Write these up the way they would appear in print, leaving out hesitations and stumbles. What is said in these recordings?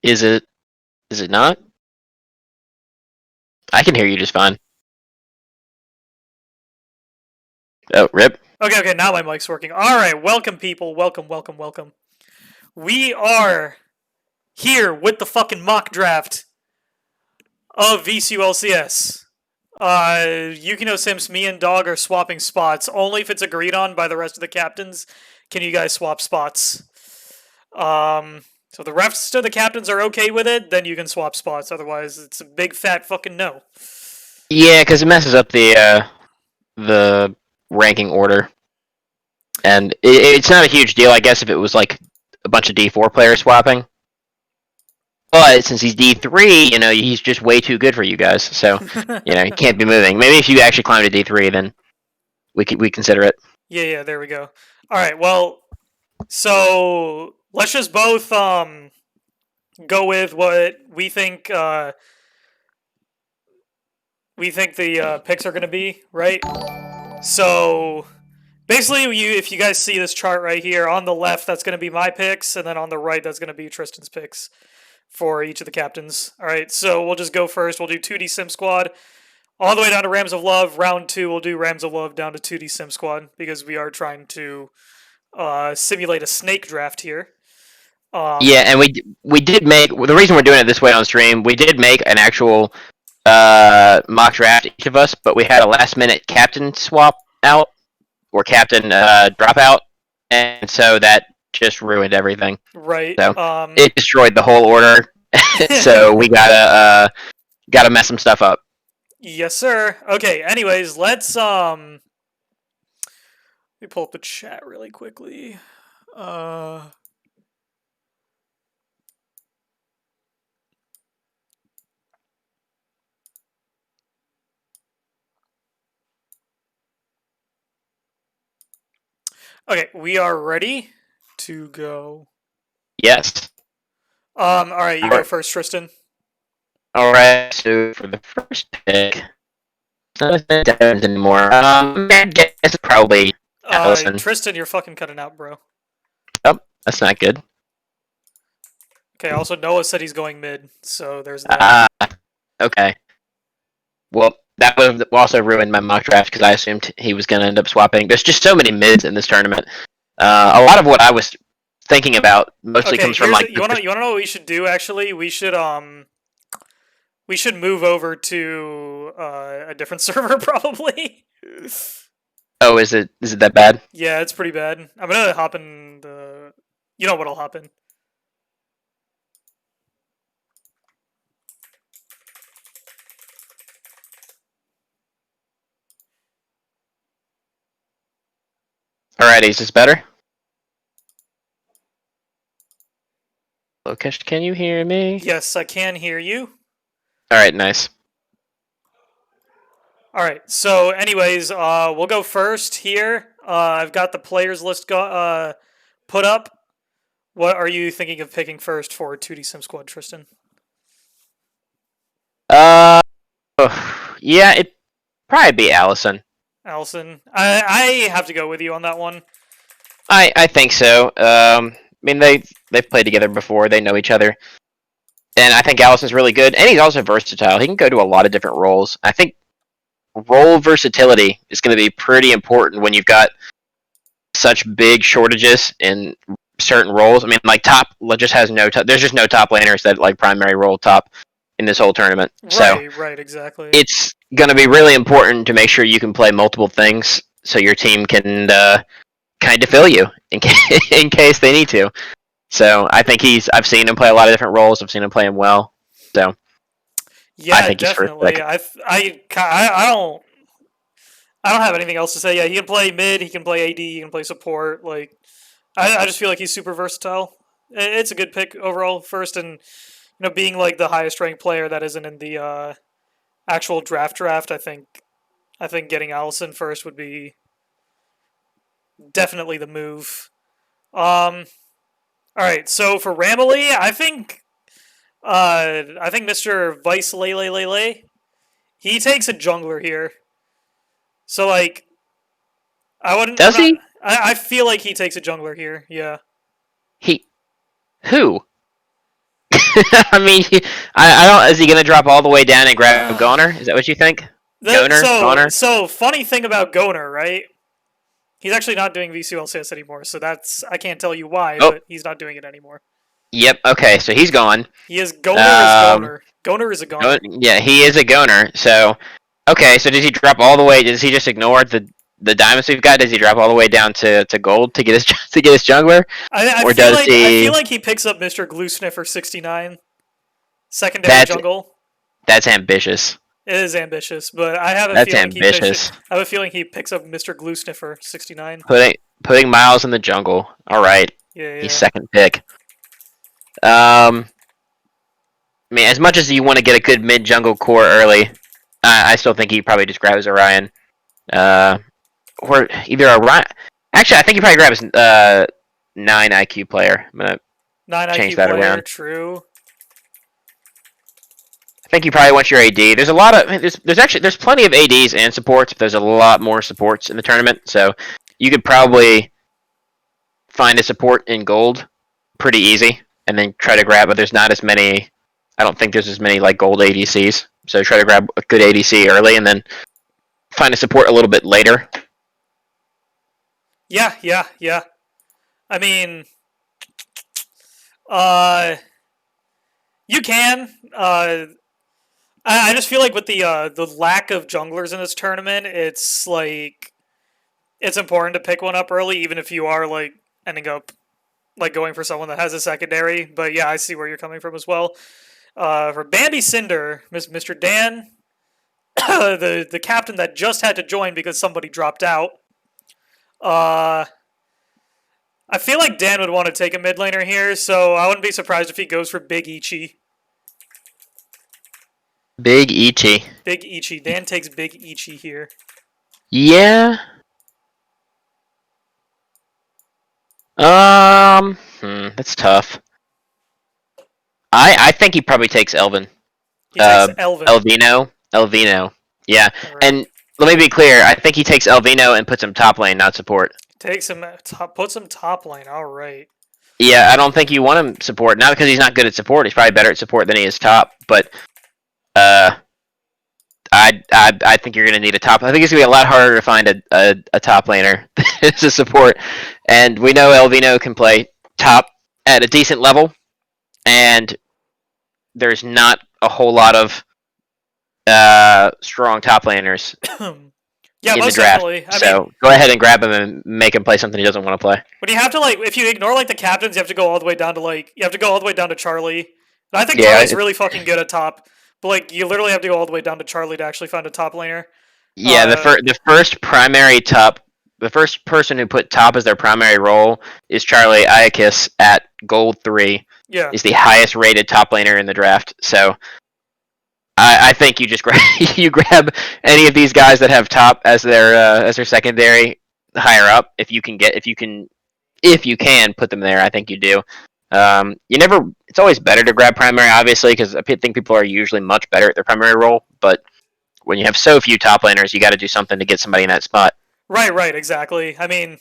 Is it not? I can hear you just fine. Oh, rip. Okay, now my mic's working. Alright, welcome people. Welcome. We are here with the fucking mock draft of VCU LCS. Yukino Sims, me and Dog are swapping spots. Only if it's agreed on by the rest of the captains can you guys swap spots. So the rest of the captains are okay with it, then you can swap spots. Otherwise, it's a big fat fucking no. Yeah, because it messes up the ranking order, and it's not a huge deal, I guess, if it was like a bunch of D4 players swapping. But since he's D3, he's just way too good for you guys. So, he can't be moving. Maybe if you actually climbed to D3, then we consider it. Yeah, there we go. All right, well, so let's just both go with what we think the picks are going to be, right? So basically, if you guys see this chart right here, on the left, that's going to be my picks, and then on the right, that's going to be Tristan's picks for each of the captains. All right, so we'll just go first. We'll do 2D Sim Squad all the way down to Rams of Love. Round 2, we'll do Rams of Love down to 2D Sim Squad because we are trying to simulate a snake draft here. Yeah, and we did make, the reason we're doing it this way on stream, we did make an actual mock draft, each of us, but we had a last minute captain swap out, or captain dropout, and so that just ruined everything. Right. So it destroyed the whole order. So we gotta mess some stuff up. Yes, sir. Okay. Anyways, let's let me pull up the chat really quickly. Okay, we are ready to go. Yes. All right, you go first, Tristan. All right. So for the first pick, it's not Devins anymore. I guess it's probably Allison. Tristan, you're fucking cutting out, bro. Oh, that's not good. Okay. Also, Noah said he's going mid, so there's that. Okay. Well, that would have also ruined my mock draft because I assumed he was going to end up swapping. There's just so many mids in this tournament. A lot of what I was thinking about mostly comes from like. You want to know what we should do? Actually, we should move over to a different server probably. Oh, is it that bad? Yeah, it's pretty bad. I'm gonna hop in the. You know what I'll hop in. Alrighty, is this better? Lokesh, can you hear me? Yes, I can hear you. Alright, nice. Alright, so anyways, we'll go first here. I've got the players list put up. What are you thinking of picking first for 2D Sim Squad, Tristan? Yeah, it'd probably be Allison. Allison, I have to go with you on that one. I think so. I mean, they've played together before. They know each other, and I think Allison's really good. And he's also versatile. He can go to a lot of different roles. I think role versatility is going to be pretty important when you've got such big shortages in certain roles. I mean, like top just has no. There's just no top laners that like primary role top in this whole tournament. Right, exactly. It's going to be really important to make sure you can play multiple things so your team can kind of fill you in case they need to. So I think I've seen him play a lot of different roles. I've seen him play him well. So yeah, I think definitely. I don't have anything else to say. Yeah, he can play mid, he can play AD, he can play support. Like I just feel like he's super versatile. It's a good pick overall first, and being like the highest ranked player that isn't in the actual draft. I think getting Allison first would be definitely the move. All right, so for Ramily, I think Mr. Vice Lele, he takes a jungler here. So like, I wouldn't. Does he? I feel like he takes a jungler here. Yeah. Who? I mean, I don't. Is he gonna drop all the way down and grab Goner? Is that what you think? Goner. So funny thing about Goner, right? He's actually not doing VCU LCS anymore, so I can't tell you why, Oh, but he's not doing it anymore. yep. Okay, so he's gone. He is Goner is Goner. Goner is a Goner. Yeah, he is a Goner. So, okay, so does he drop all the way? Does he just ignore the diamonds we've got? Does he drop all the way down to gold to get his to get his jungler? I feel like he picks up Mr. Glue Sniffer 69 secondary jungle. That's ambitious. It is ambitious, but I have a That's feeling ambitious. I have a feeling he picks up Mr. Glue Sniffer 69. Putting Miles in the jungle. All right. Yeah. He's second pick. I mean, as much as you want to get a good mid jungle core early, I still think he probably just grabs Orion. Or either Orion. Actually, I think he probably grabs 9 IQ player. I'm gonna 9 change IQ that player, around. true. I think you probably want your AD. There's a lot of there's plenty of ADs and supports. But there's a lot more supports in the tournament, so you could probably find a support in gold pretty easy, and then try to grab. But there's not as many. I don't think there's as many like gold ADCs. So try to grab a good ADC early, and then find a support a little bit later. Yeah. I mean, you can. I just feel like with the lack of junglers in this tournament, it's like it's important to pick one up early, even if you are like ending up like going for someone that has a secondary. But yeah, I see where you're coming from as well. For Bambi Cinder, Mr. Dan, the captain that just had to join because somebody dropped out. I feel like Dan would want to take a mid laner here, so I wouldn't be surprised if he goes for Big Ichi. Big Ichi. Big Ichi. Dan takes Big Ichi here. Yeah. That's tough. I think he probably takes Elvin. He takes Elvin. Elvino. Yeah. Right. And let me be clear, I think he takes Elvino and puts him top lane, not support. Takes him puts him top lane. All right. Yeah, I don't think you want him support. Not because he's not good at support. He's probably better at support than he is top. But I think you're gonna need a top. I think it's gonna be a lot harder to find a top laner as a support. And we know Elvino can play top at a decent level, and there's not a whole lot of strong top laners yeah, in the most draft. definitely. So mean, go ahead and grab him and make him play something he doesn't want to play. but you have to like if you ignore like the captains, you have to go all the way down to Charlie. And I think Charlie's really fucking good at top. But like you literally have to go all the way down to Charlie to actually find a top laner. Yeah, the first primary top, the first person who put top as their primary role is Charlie Iakis at gold 3. Yeah, is the highest rated top laner in the draft. So I think you just grab any of these guys that have top as their secondary higher up. If you can put them there, I think you do. It's always better to grab primary, obviously, because I think people are usually much better at their primary role. But when you have so few top laners, you got to do something to get somebody in that spot. Right, exactly. I mean,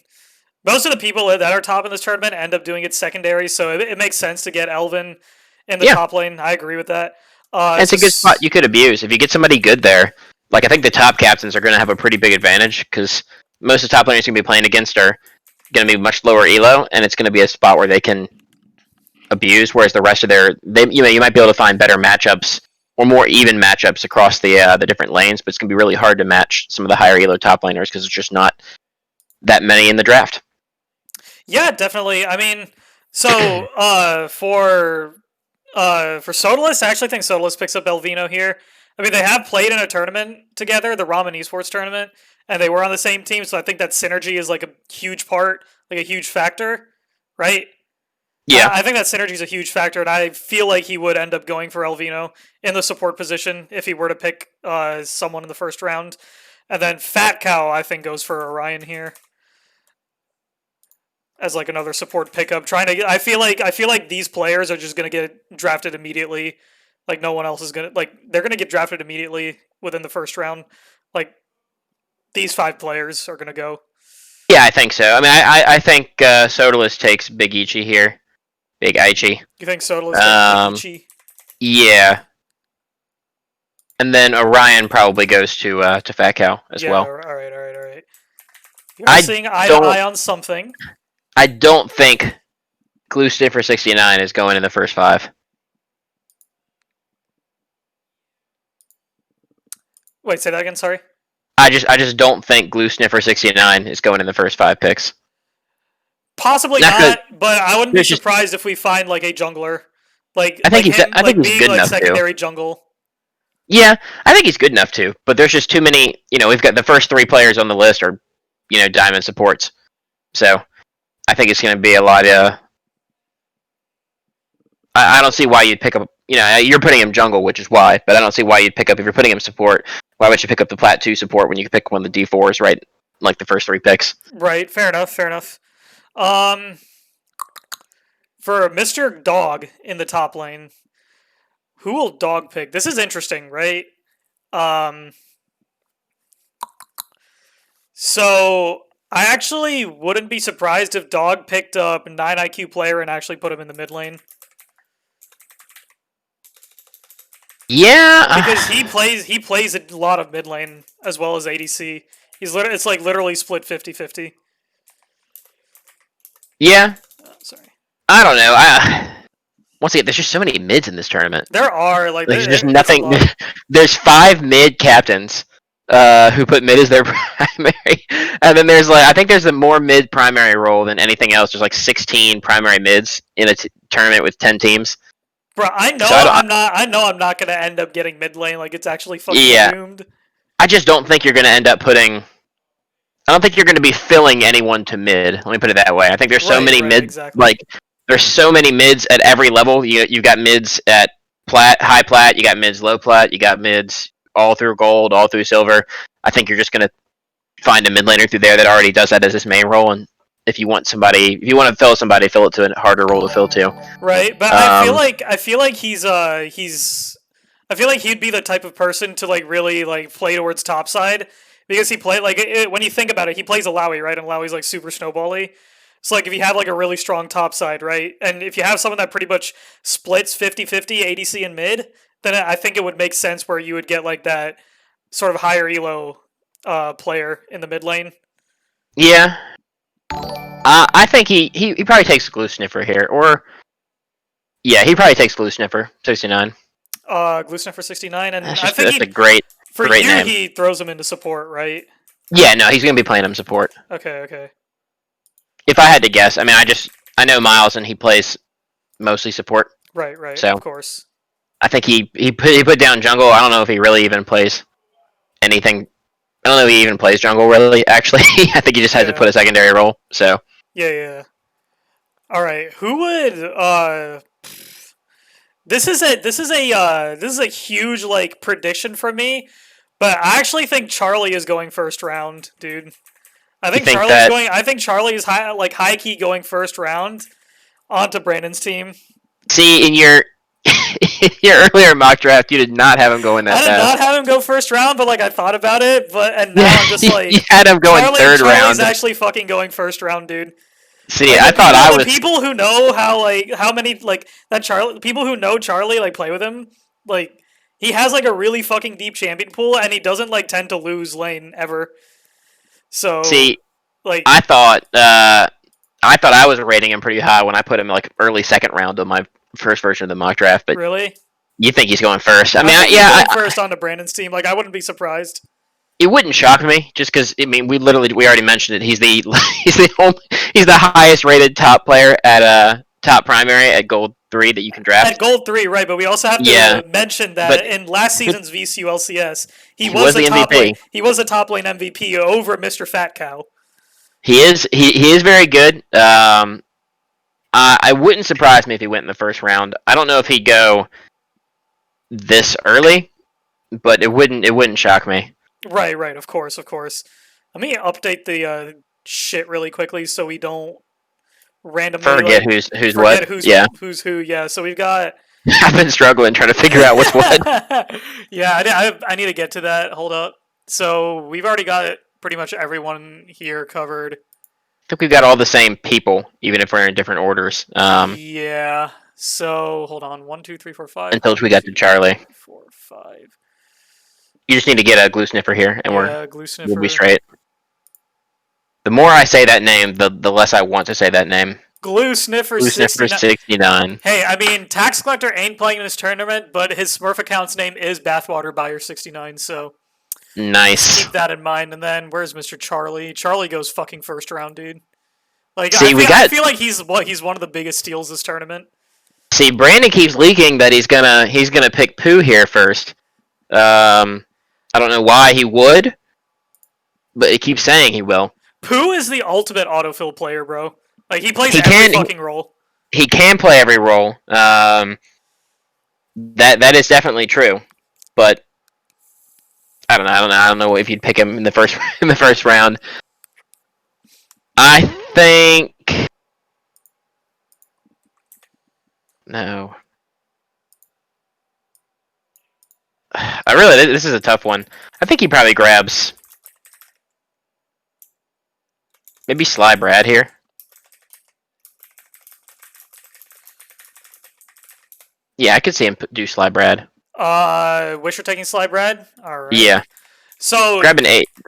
most of the people that are top in this tournament end up doing it secondary, so it makes sense to get Elvin in the top lane. I agree with that. It's a good spot you could abuse. If you get somebody good there, like I think the top captains are going to have a pretty big advantage, because most of the top laners you're going to be playing against are going to be much lower elo, and it's going to be a spot where they can abuse, whereas the rest of you might be able to find better matchups or more even matchups across the different lanes, but it's going to be really hard to match some of the higher elo top laners because there's just not that many in the draft. Yeah, definitely. I mean, so for Sodalist, I actually think Sodalist picks up Elvino here. I mean, they have played in a tournament together, the Ramen Esports tournament, and they were on the same team, so I think that synergy is like a huge part, like a huge factor, right? Yeah. I think that synergy is a huge factor, and I feel like he would end up going for Elvino in the support position if he were to pick someone in the first round. And then Fat Cow, I think, goes for Orion here as like another support pickup. I feel like these players are just gonna get drafted immediately. Like no one else is they're gonna get drafted immediately within the first round. Like these 5 players are gonna go. Yeah, I think so. I mean, I think Sodalist takes Big Ichi here. Big Aichi. You think Soda's getting Ichi? Yeah. And then Orion probably goes to Fat Cow as well. All right. You're seeing eye to eye on something. I don't think Glue Stiffer 69 is going in the first 5. Wait, say that again. Sorry. I just don't think Glue Sniffer 69 is going in the first 5 picks. Possibly not, but I wouldn't be surprised if we find like a jungler, like I think he's good enough secondary jungle. Yeah, I think he's good enough to, but there's just too many. We've got the first 3 players on the list are, diamond supports, so I think it's going to be a lot of. I don't see why you'd pick up. You're putting him jungle, which is why, but I don't see why you'd pick up if you're putting him support. Why would you pick up the Plat 2 support when you can pick one of the D4s, right? Like the first 3 picks. Right. Fair enough. For Mr. Dog in the top lane, who will Dog pick? This is interesting, right? So I actually wouldn't be surprised if Dog picked up 9 IQ player and actually put him in the mid lane. Yeah, because he plays a lot of mid lane as well as ADC. It's like literally split 50-50. Yeah. Sorry. I don't know. Once again, there's just so many mids in this tournament. There are there's just nothing. There's 5 mid captains who put mid as their primary, and then there's I think there's a more mid primary role than anything else. There's 16 primary mids in a tournament with 10 teams. Bro, I know I'm not gonna end up getting mid lane. It's actually fucking doomed. I just don't think you're gonna end up putting. I don't think you're going to be filling anyone to mid. Let me put it that way. I think there's so many mids. Exactly. There's so many mids at every level. You've got mids at plat, high plat. You got mids low plat. You got mids all through gold, all through silver. I think you're just going to find a mid laner through there that already does that as his main role. And if you want to fill somebody, fill it to a harder role to fill to. Right, but I feel like he'd be the type of person to really play towards top side. Because he played, when you think about it, he plays Alawi, right? And Alawi's, super snowball-y. So, if you have, a really strong top side, right? And if you have someone that pretty much splits 50-50 ADC and mid, then I think it would make sense where you would get, that sort of higher elo player in the mid lane. Yeah. I think he probably takes Glue Sniffer here. Or, yeah, he probably takes Glue Sniffer, 69. Glue Sniffer 69, and that's a great... For great you, name. He throws him into support, right? Yeah, no, he's going to be playing him support. Okay. If I had to guess, I know Miles and he plays mostly support. Right, so, of course. I think he put down jungle. I don't know if he really even plays anything. I don't know if he even plays jungle, really, actually. I think he just has to put a secondary role, so. Yeah. Alright, who would, This is a huge prediction from me, but I actually think Charlie is going first round, dude. I think Charlie is high key going first round onto Brandon's team. See, in your earlier mock draft, you did not have him going that fast. I did not have him go first round, but I thought about it, and now I'm just you had him going third round. Charlie's actually fucking going first round, dude. See, I thought I was people who know how many that Charlie people who know Charlie play with him he has a really fucking deep champion pool and he doesn't tend to lose lane ever. So see, I thought I was rating him pretty high when I put him early second round on my first version of the mock draft. But really, you think he's going first? I think first onto Brandon's team. I wouldn't be surprised. It wouldn't shock me, just because we already mentioned it. He's the highest rated top player at top primary at Gold 3 that you can draft. At Gold 3, right? But we also have to mention that in last season's VCU LCS, he was the MVP. He was the top lane MVP over Mr. Fat Cow. He is very good. I wouldn't surprise me if he went in the first round. I don't know if he'd go this early, but it wouldn't shock me. Right, of course. Let me update the shit really quickly so we don't randomly forget who's what. Who's who. Yeah, so we've got. I've been struggling trying to figure out what's what. Yeah, I need to get to that. Hold up. So we've already got pretty much everyone here covered. think we've got all the same people, even if we're in different orders. Yeah. So hold on. 1, 2, 3, 4, 5. Until 1, we got to 2, Charlie. 3, 4, 5. You just need to get a glue sniffer here, and Yeah, glue we'll be sniffer. straight. The more I say that name, the less I want to say that name. Glue sniffer Glue sniffer 69. 69. Hey, I mean, Tax Collector ain't playing in this tournament, but his Smurf account's name is Bathwater Buyer 69. So Nice. keep that in mind. And then where's Mr. Charlie? Charlie goes fucking first round, dude. Like, See, I feel like he's one of the biggest steals this tournament. See, Brandon keeps leaking that he's gonna pick Pooh here first. I don't know why he would, but he keeps saying he will. Pooh is the ultimate autofill player, bro. Like, he plays He every fucking role. He can play every role. That is definitely true, but I don't know if you'd pick him in the first round. I think no. This is a tough one. I think he probably grabs maybe Sly Brad here. Yeah, I could see him do Sly Brad. Wish you're taking Sly Brad? Alright. Yeah. So grab an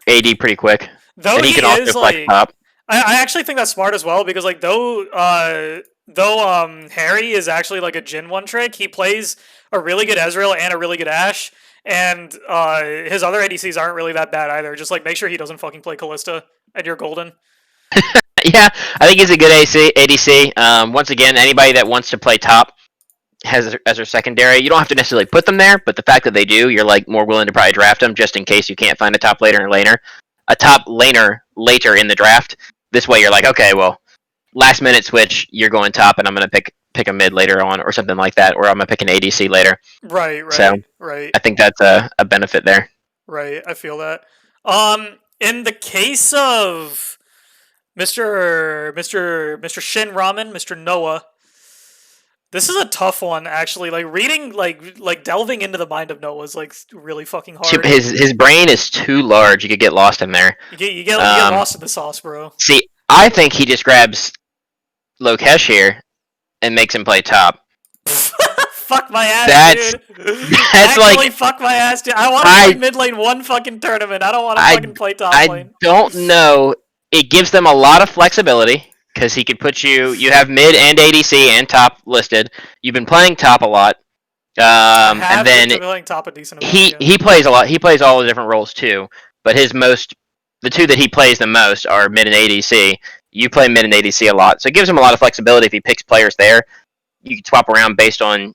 AD pretty quick. Though and he can also flex top. I actually think that's smart as well, because like though Harry is actually like a Jin one trick, he plays a really good Ezreal and a really good Ashe, and his other ADCs aren't really that bad either. Just like make sure he doesn't fucking play Callista and you're golden. Yeah, I think he's a good ADC. Once again, anybody that wants to play top has as their secondary. You don't have to necessarily put them there, but the fact that they do, you're like more willing to probably draft them just in case you can't find a top laner later in the draft. This way, you're like, okay, well, last minute switch, you're going top, and I'm gonna pick a mid later on or something like that, or I'm gonna pick an ADC later. Right. So, right. I think that's a benefit there. Right, I feel that. In the case of Mr. Shin Ramen, Mr. Noah, this is a tough one actually. Like reading, like delving into the mind of Noah is like really fucking hard. His brain is too large. You could get lost in there. You get lost in the sauce, bro. See, I think he just grabs Lokesh here and makes him play top. Fuck my ass, dude. That's actually, like fuck my ass, dude. I want to play mid lane one fucking tournament. I don't want to fucking play top lane. I don't know. It gives them a lot of flexibility because he could put you. You have mid and ADC and top listed. You've been playing top a lot, and then been playing top a decent amount, he plays a lot. He plays all the different roles too. But the two that he plays the most are mid and ADC. You play mid and ADC a lot, so it gives him a lot of flexibility if he picks players there. You can swap around based on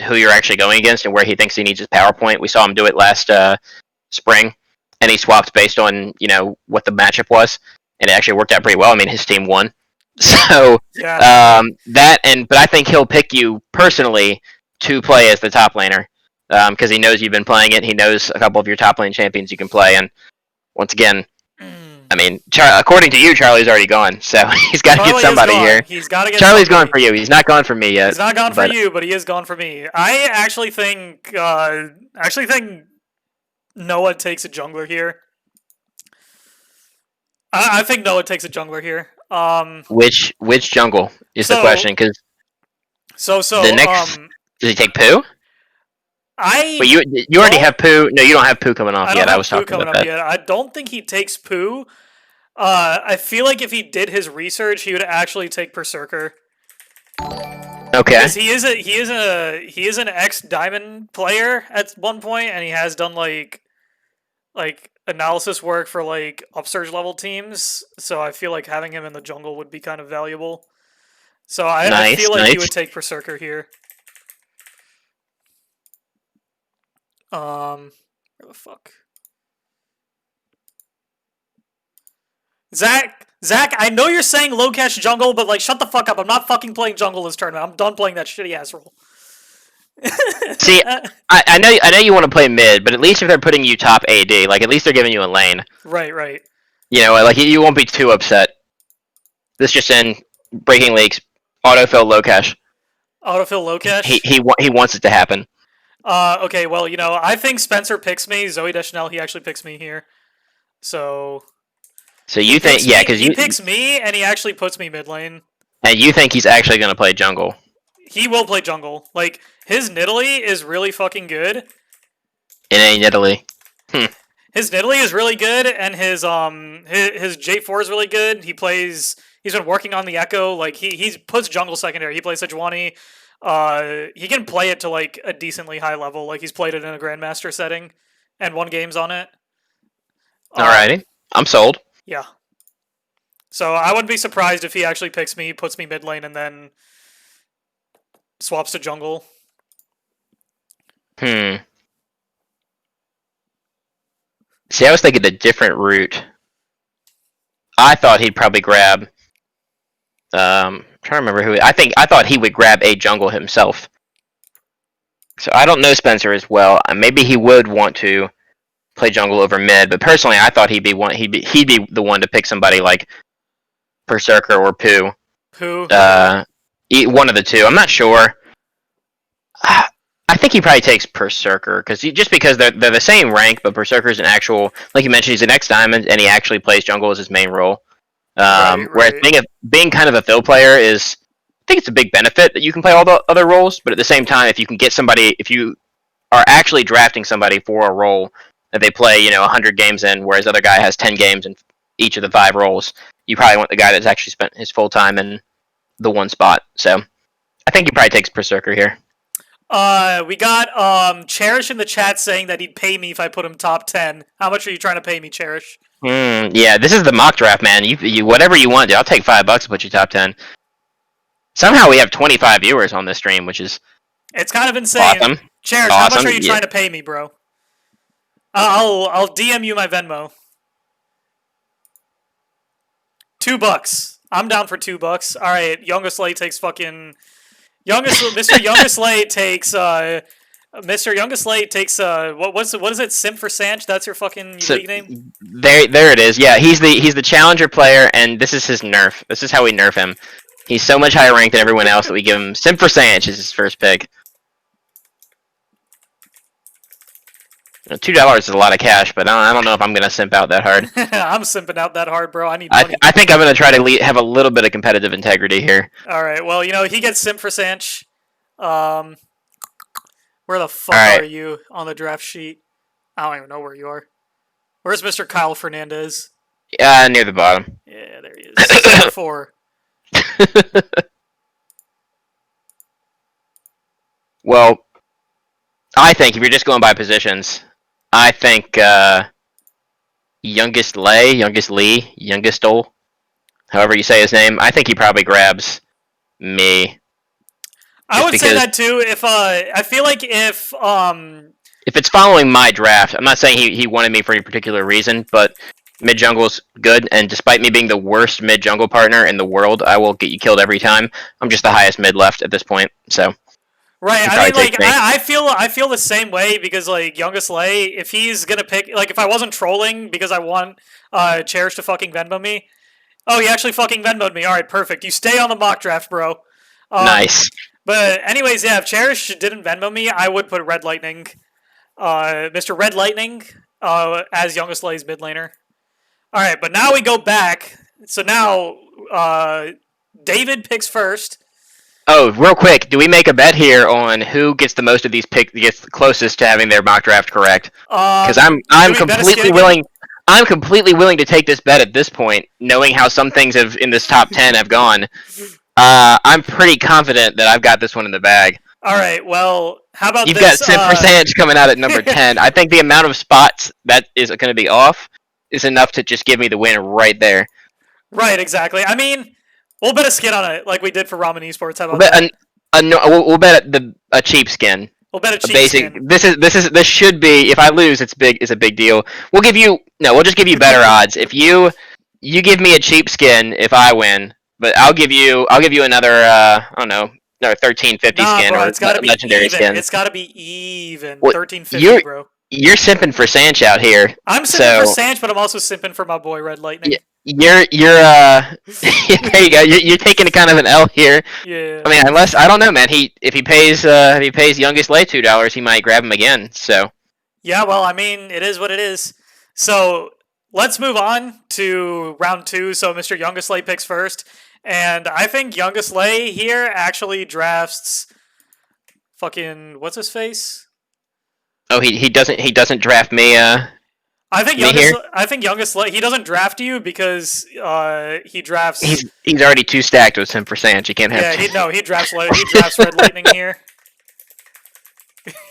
who you're actually going against and where he thinks he needs his power point. We saw him do it last spring, and he swapped based on what the matchup was, and it actually worked out pretty well. I mean, his team won. So yeah. But I think he'll pick you personally to play as the top laner because he knows you've been playing it. He knows a couple of your top lane champions you can play, and once again, I mean, according to you, Charlie's already gone, so he's got to get somebody here. He's got to get. Charlie's gone for you. He's not gone for me yet. He's not gone for you, but he is gone for me. I actually think Noah takes a jungler here. I think Noah takes a jungler here. Which jungle is the question? Because the next does he take Pooh? But you already have Pooh. No, you don't have Pooh coming off yet. I was talking about that. I don't think he takes Pooh. I feel like if he did his research, he would actually take Berserker. Okay. Because he is an ex-Diamond player at one point, and he has done like analysis work for like upsurge level teams. So I feel like having him in the jungle would be kind of valuable. So I feel like he would take Berserker here. Where the fuck? Zach, I know you're saying Lokesh jungle, but like, shut the fuck up. I'm not fucking playing jungle this tournament. I'm done playing that shitty ass role. See, I know you want to play mid, but at least if they're putting you top AD, like at least they're giving you a lane. Right. Like you won't be too upset. This just in Breaking Leagues, autofill Lokesh. Autofill Lokesh? He wants it to happen. Okay, well, I think Spencer picks me. Zoe Deschanel, he actually picks me here. So So you think, yeah, because he picks me, and he actually puts me mid lane. And you think he's actually going to play jungle. He will play jungle. Like, his Nidalee is really fucking good. In a Nidalee. His Nidalee is really good, and his J4 is really good. He's been working on the Echo. Like, he puts jungle secondary. He plays Sejuani. He can play it to, like, a decently high level. Like, he's played it in a Grandmaster setting and won games on it. Alrighty. I'm sold. Yeah. So I wouldn't be surprised if he actually picks me, puts me mid lane, and then swaps to jungle. See, I was thinking the different route. I thought he'd probably grab. I'm trying to remember who. I thought he would grab a jungle himself. So I don't know Spencer as well. Maybe he would want to play jungle over mid, but personally, I thought he'd be the one to pick somebody like Berserker or Pooh. Who? One of the two. I'm not sure. I think he probably takes Berserker because they're the same rank, but Berserker's an actual, like you mentioned, he's an X Diamond, and he actually plays jungle as his main role. Right. Whereas being kind of a fill player is, I think it's a big benefit that you can play all the other roles, but at the same time, if you can get somebody, if you are actually drafting somebody for a role that they play, 100 games in, whereas the other guy has 10 games in each of the 5 roles, you probably want the guy that's actually spent his full time in the one spot. So I think he probably takes Berserker here. We got Cherish in the chat saying that he'd pay me if I put him top 10. How much are you trying to pay me, Cherish? Yeah, this is the mock draft, man. You whatever you want, dude. I'll take $5 to put you top 10. Somehow we have 25 viewers on this stream, which is it's kind of insane. Awesome. Cherish, how much are you trying to pay me, bro? I'll DM you my Venmo. $2. I'm down for $2. All right, Youngest Slay takes fucking Mr. Youngest Slay takes Mr. Youngest Slay takes what is it? Simp for Sanch? That's your fucking league name? There it is. Yeah, he's the challenger player, and this is his nerf. This is how we nerf him. He's so much higher ranked than everyone else that we give him Simp for Sanch is his first pick. $2 is a lot of cash, but I don't know if I'm gonna simp out that hard. I'm simping out that hard, bro. I need money. I think I'm gonna try to have a little bit of competitive integrity here. All right. Well, he gets simp for Sanch. Where the fuck are you on the draft sheet? I don't even know where you are. Where's Mr. Kyle Fernandez? Near the bottom. Yeah, there he is. 4. Well, I think if you're just going by positions, I think Youngest Lee, however you say his name, I think he probably grabs me. I would say that too. If I feel like if it's following my draft, I'm not saying he wanted me for any particular reason, but mid jungle's good, and despite me being the worst mid jungle partner in the world, I will get you killed every time. I'm just the highest mid left at this point, so. Right, I mean, like, I feel the same way because, like, Youngest Lay, if he's gonna pick, like, if I wasn't trolling because I want Cherish to fucking Venmo me. Oh, he actually fucking Venmo'd me. All right, perfect. You stay on the mock draft, bro. Nice. But anyways, yeah, if Cherish didn't Venmo me, I would put Red Lightning, Mr. Red Lightning, as Youngest Lay's mid laner. All right, but now we go back. So now, David picks first. Oh, real quick, do we make a bet here on who gets the most of these picks, gets closest to having their mock draft correct? Because I'm completely willing. I'm completely willing to take this bet at this point, knowing how some things have in this top 10 have gone. I'm pretty confident that I've got this one in the bag. All right, well, how about You've got Simp for Sanch coming out at number 10. I think the amount of spots that is going to be off is enough to just give me the win right there. Right, exactly. I mean, we'll bet a skin on it, like we did for Ramen Esports. How about that? We'll bet a cheap skin. We'll bet a cheap skin. This should be, if I lose, it's a big deal. We'll just give you better odds. If you give me a cheap skin if I win, but I'll give you another I don't know, another 1350 skin, bro, or it's gotta be legendary even. skin. It's gotta be even. Well, 1350, bro. You're simping for Sanch out here. I'm simping for Sanch, but I'm also simping for my boy Red Lightning. You're there you go. You're taking a kind of an L here. Yeah. I mean, unless I don't know, man. If he pays Youngest Lay $2, he might grab him again. So. Yeah, well, I mean, it is what it is. So let's move on to round 2. So Mr. Youngest Lay picks first. And I think Youngest Lay here actually drafts fucking what's his face? Oh, he doesn't draft me. I think here? Youngest Lay he doesn't draft you because he drafts. He's already 2 stacked with him for Sanch. He can't have. Yeah, he drafts Red Lightning here.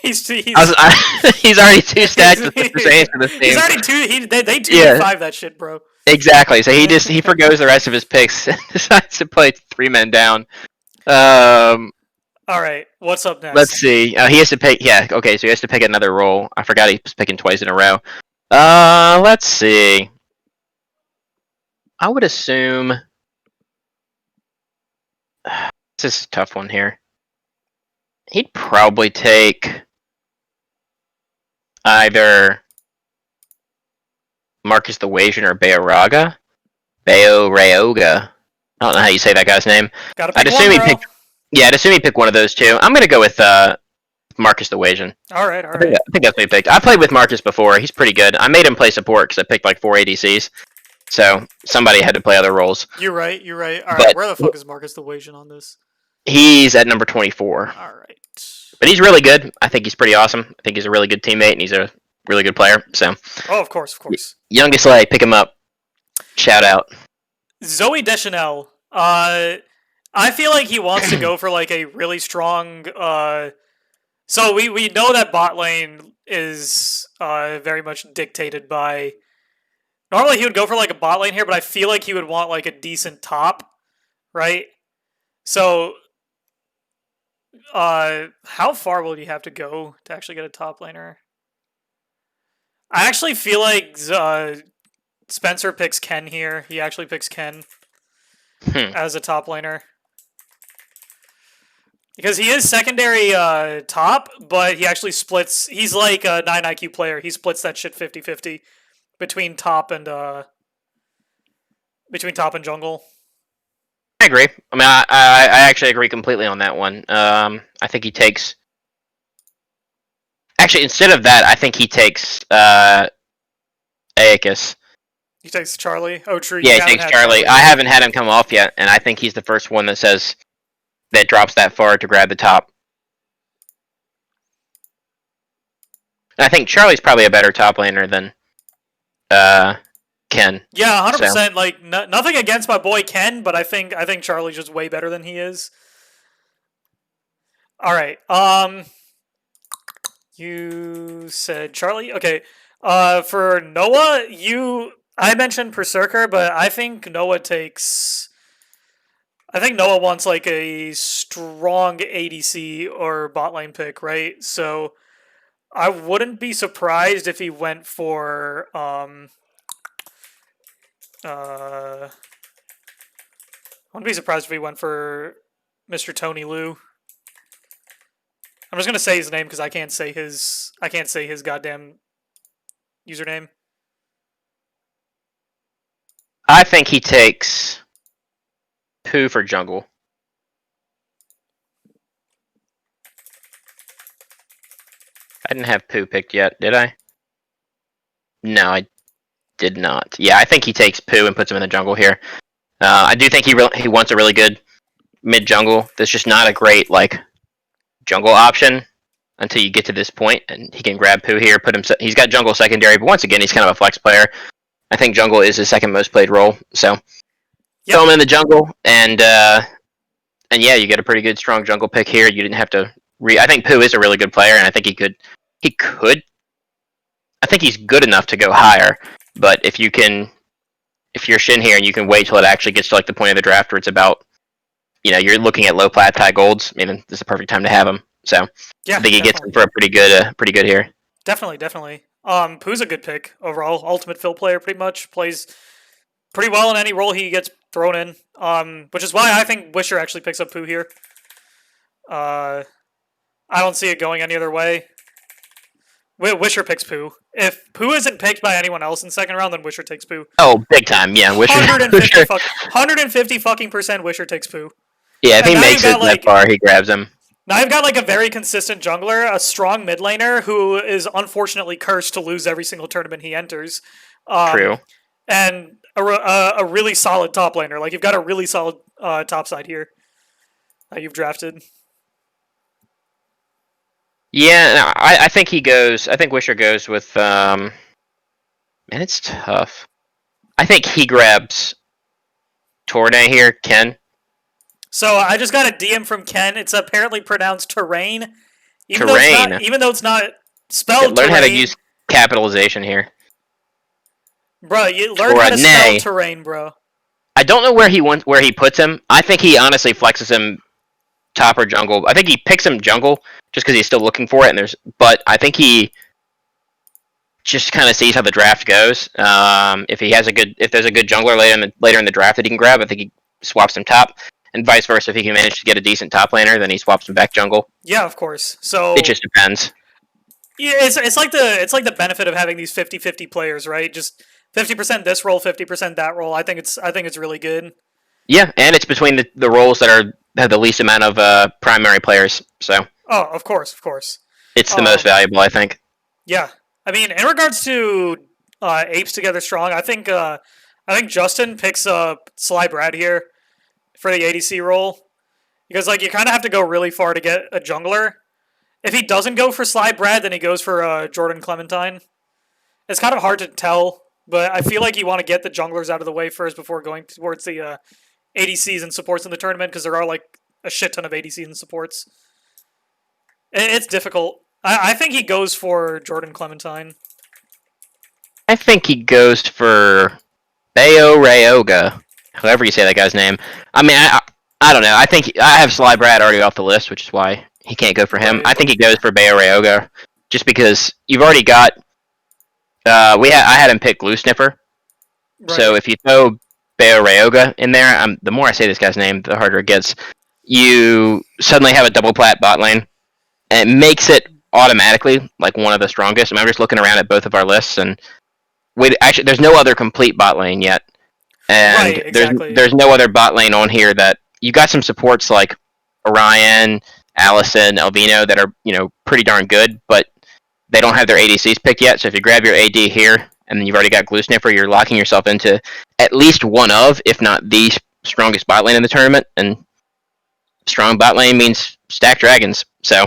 He's already 2 stacked with him for Sanch in this game. He's already 2. They 2-5 that shit, bro. Exactly. So he forgoes the rest of his picks and decides to play 3 men down. All right, what's up next? Let's see. He has to pick. Yeah. Okay. So he has to pick another role. I forgot he was picking twice in a row. Let's see. I would assume this is a tough one here. He'd probably take either Marcus the Wazian or Bayoraga. I don't know how you say that guy's name. I'd assume he'd pick one of those 2. I'm gonna go with Marcus the Wazian. All right. I think that's what he picked. I played with Marcus before. He's pretty good. I made him play support because I picked like 4 ADCs. So somebody had to play other roles. You're right. All right, where the fuck is Marcus the Wazian on this? He's at number 24. All right. But he's really good. I think he's pretty awesome. I think he's a really good teammate and he's a really good player. So. Oh, of course. Youngest Lay, pick him up. Shout out. Zoe Deschanel. I feel like he wants to go for like a really strong. So we know that bot lane is very much dictated by. Normally he would go for like a bot lane here, but I feel like he would want like a decent top, right? So, how far will you have to go to actually get a top laner? I actually feel like Spencer picks Ken here. He actually picks Ken as a top laner. Because he is secondary top, but he actually splits. He's like a 9 IQ player. He splits that shit 50-50 between top and jungle. I agree. I mean, I actually agree completely on that one. I think he takes. Actually, instead of that, I think he takes Aeacus. He takes Charlie. Oh, true. Yeah, he takes Charlie. I haven't had him come off yet, and I think he's the first one that drops that far to grab the top. And I think Charlie's probably a better top laner than Ken. Yeah, 100%. So. Like nothing against my boy Ken, but I think Charlie's just way better than he is. All right. You said Charlie. Okay. For Noah, I mentioned Berserker, but I think Noah wants like a strong ADC or bot lane pick, right? So I wouldn't be surprised if he went for I wouldn't be surprised if he went for Mr. Tony Liu. I'm just gonna say his name because I can't say his goddamn username. I think he takes Pooh for jungle. I didn't have Pooh picked yet, did I? No, I did not. Yeah, I think he takes Pooh and puts him in the jungle here. I do think he wants a really good mid jungle. That's just not a great like jungle option until you get to this point, and he can grab Pooh here. He's got jungle secondary, but once again, he's kind of a flex player. I think jungle is his second most played role, so throw him in the jungle, and yeah, you get a pretty good strong jungle pick here. You didn't have to. I think Pooh is a really good player, and I think he could. I think he's good enough to go higher, but if you're Shin here and you can wait till it actually gets to like the point of the draft where it's about, you're looking at low plat high golds. I mean, this is the perfect time to have him. So yeah, I think he gets him for a pretty good here. Definitely. Pooh's a good pick overall. Ultimate fill player, pretty much plays pretty well in any role he gets thrown in. Which is why I think Wisher actually picks up Pooh here. I don't see it going any other way. Wisher picks Pooh. If Pooh isn't picked by anyone else in second round, then Wisher takes Pooh. Oh, big time, yeah. Wisher. 150 fucking percent Wisher takes Pooh. Yeah, if he makes it that far, he grabs him. Now I've got like a very consistent jungler, a strong mid laner who is unfortunately cursed to lose every single tournament he enters, Um, True. and a really solid top laner. Like, you've got a really solid top side here that you've drafted. Yeah, no, I think he goes. I think Wisher goes with. Man, it's tough. I think he grabs Torne here, Ken. So I just got a DM from Ken. It's apparently pronounced terrain, Terrain. even though it's not Yeah, spelled learn how to terrain. use capitalization here. Bro, you learn how to spell Torne. terrain, bro. I don't know where he puts him. I think he honestly flexes him top or jungle. I think he picks him jungle just because he's still looking for it. But I think he just kind of sees how the draft goes. If there's a good jungler later in the draft that he can grab, I think he swaps him top, and vice versa. If he can manage to get a decent top laner, then he swaps him back jungle. Yeah, of course. So It just depends. yeah, it's like the benefit of having these 50-50 players, right? Just 50% this role, 50% that role. I think it's really good. Yeah, and it's between the roles that have the least amount of primary players, so Oh, of course, of course. it's the most valuable, I think. Yeah, I mean, in regards to apes together strong, I think Justin picks Sly Brad here for the ADC role because like you kind of have to go really far to get a jungler. If he doesn't go for Sly Brad, then he goes for Jordan Clementine. It's kind of hard to tell, but I feel like you want to get the junglers out of the way first before going towards the ADCs and supports in the tournament because there are like a shit ton of ADCs and supports. It's difficult. I think he goes for Jordan Clementine. I think he goes for Bayo Rayoga, however you say that guy's name. I mean, I don't know. I think I have Sly Brad already off the list, which is why he can't go for him. Right. I think he goes for Bayo Rayoga, just because you've already got. I had him pick Glue Sniffer, Right. so if you throw Bayo Rayoga in there, the more I say this guy's name, the harder it gets. You suddenly have a double plat bot lane, and it makes it automatically like one of the strongest. I'm just looking around at both of our lists, and actually, there's no other complete bot lane yet, and Right, exactly. there's no other bot lane on here that you got some supports like Orion, Allison, Elvino that are pretty darn good, but they don't have their ADCs picked yet. So if you grab your AD here, and then you've already got Glue Sniffer, you're locking yourself into at least one of, if not the strongest bot lane in the tournament, and strong bot lane means stack dragons. So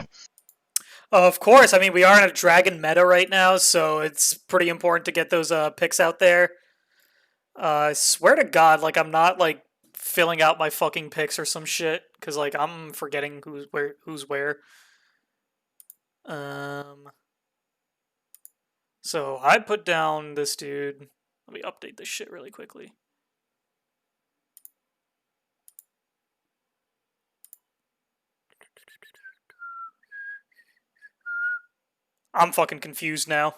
Of course. I mean, we are in a dragon meta right now, so it's pretty important to get those picks out there. I swear to God, like I'm not like filling out my fucking picks or some shit because like I'm forgetting who's where. Um. So I put down this dude. Let me update this shit really quickly. I'm fucking confused now.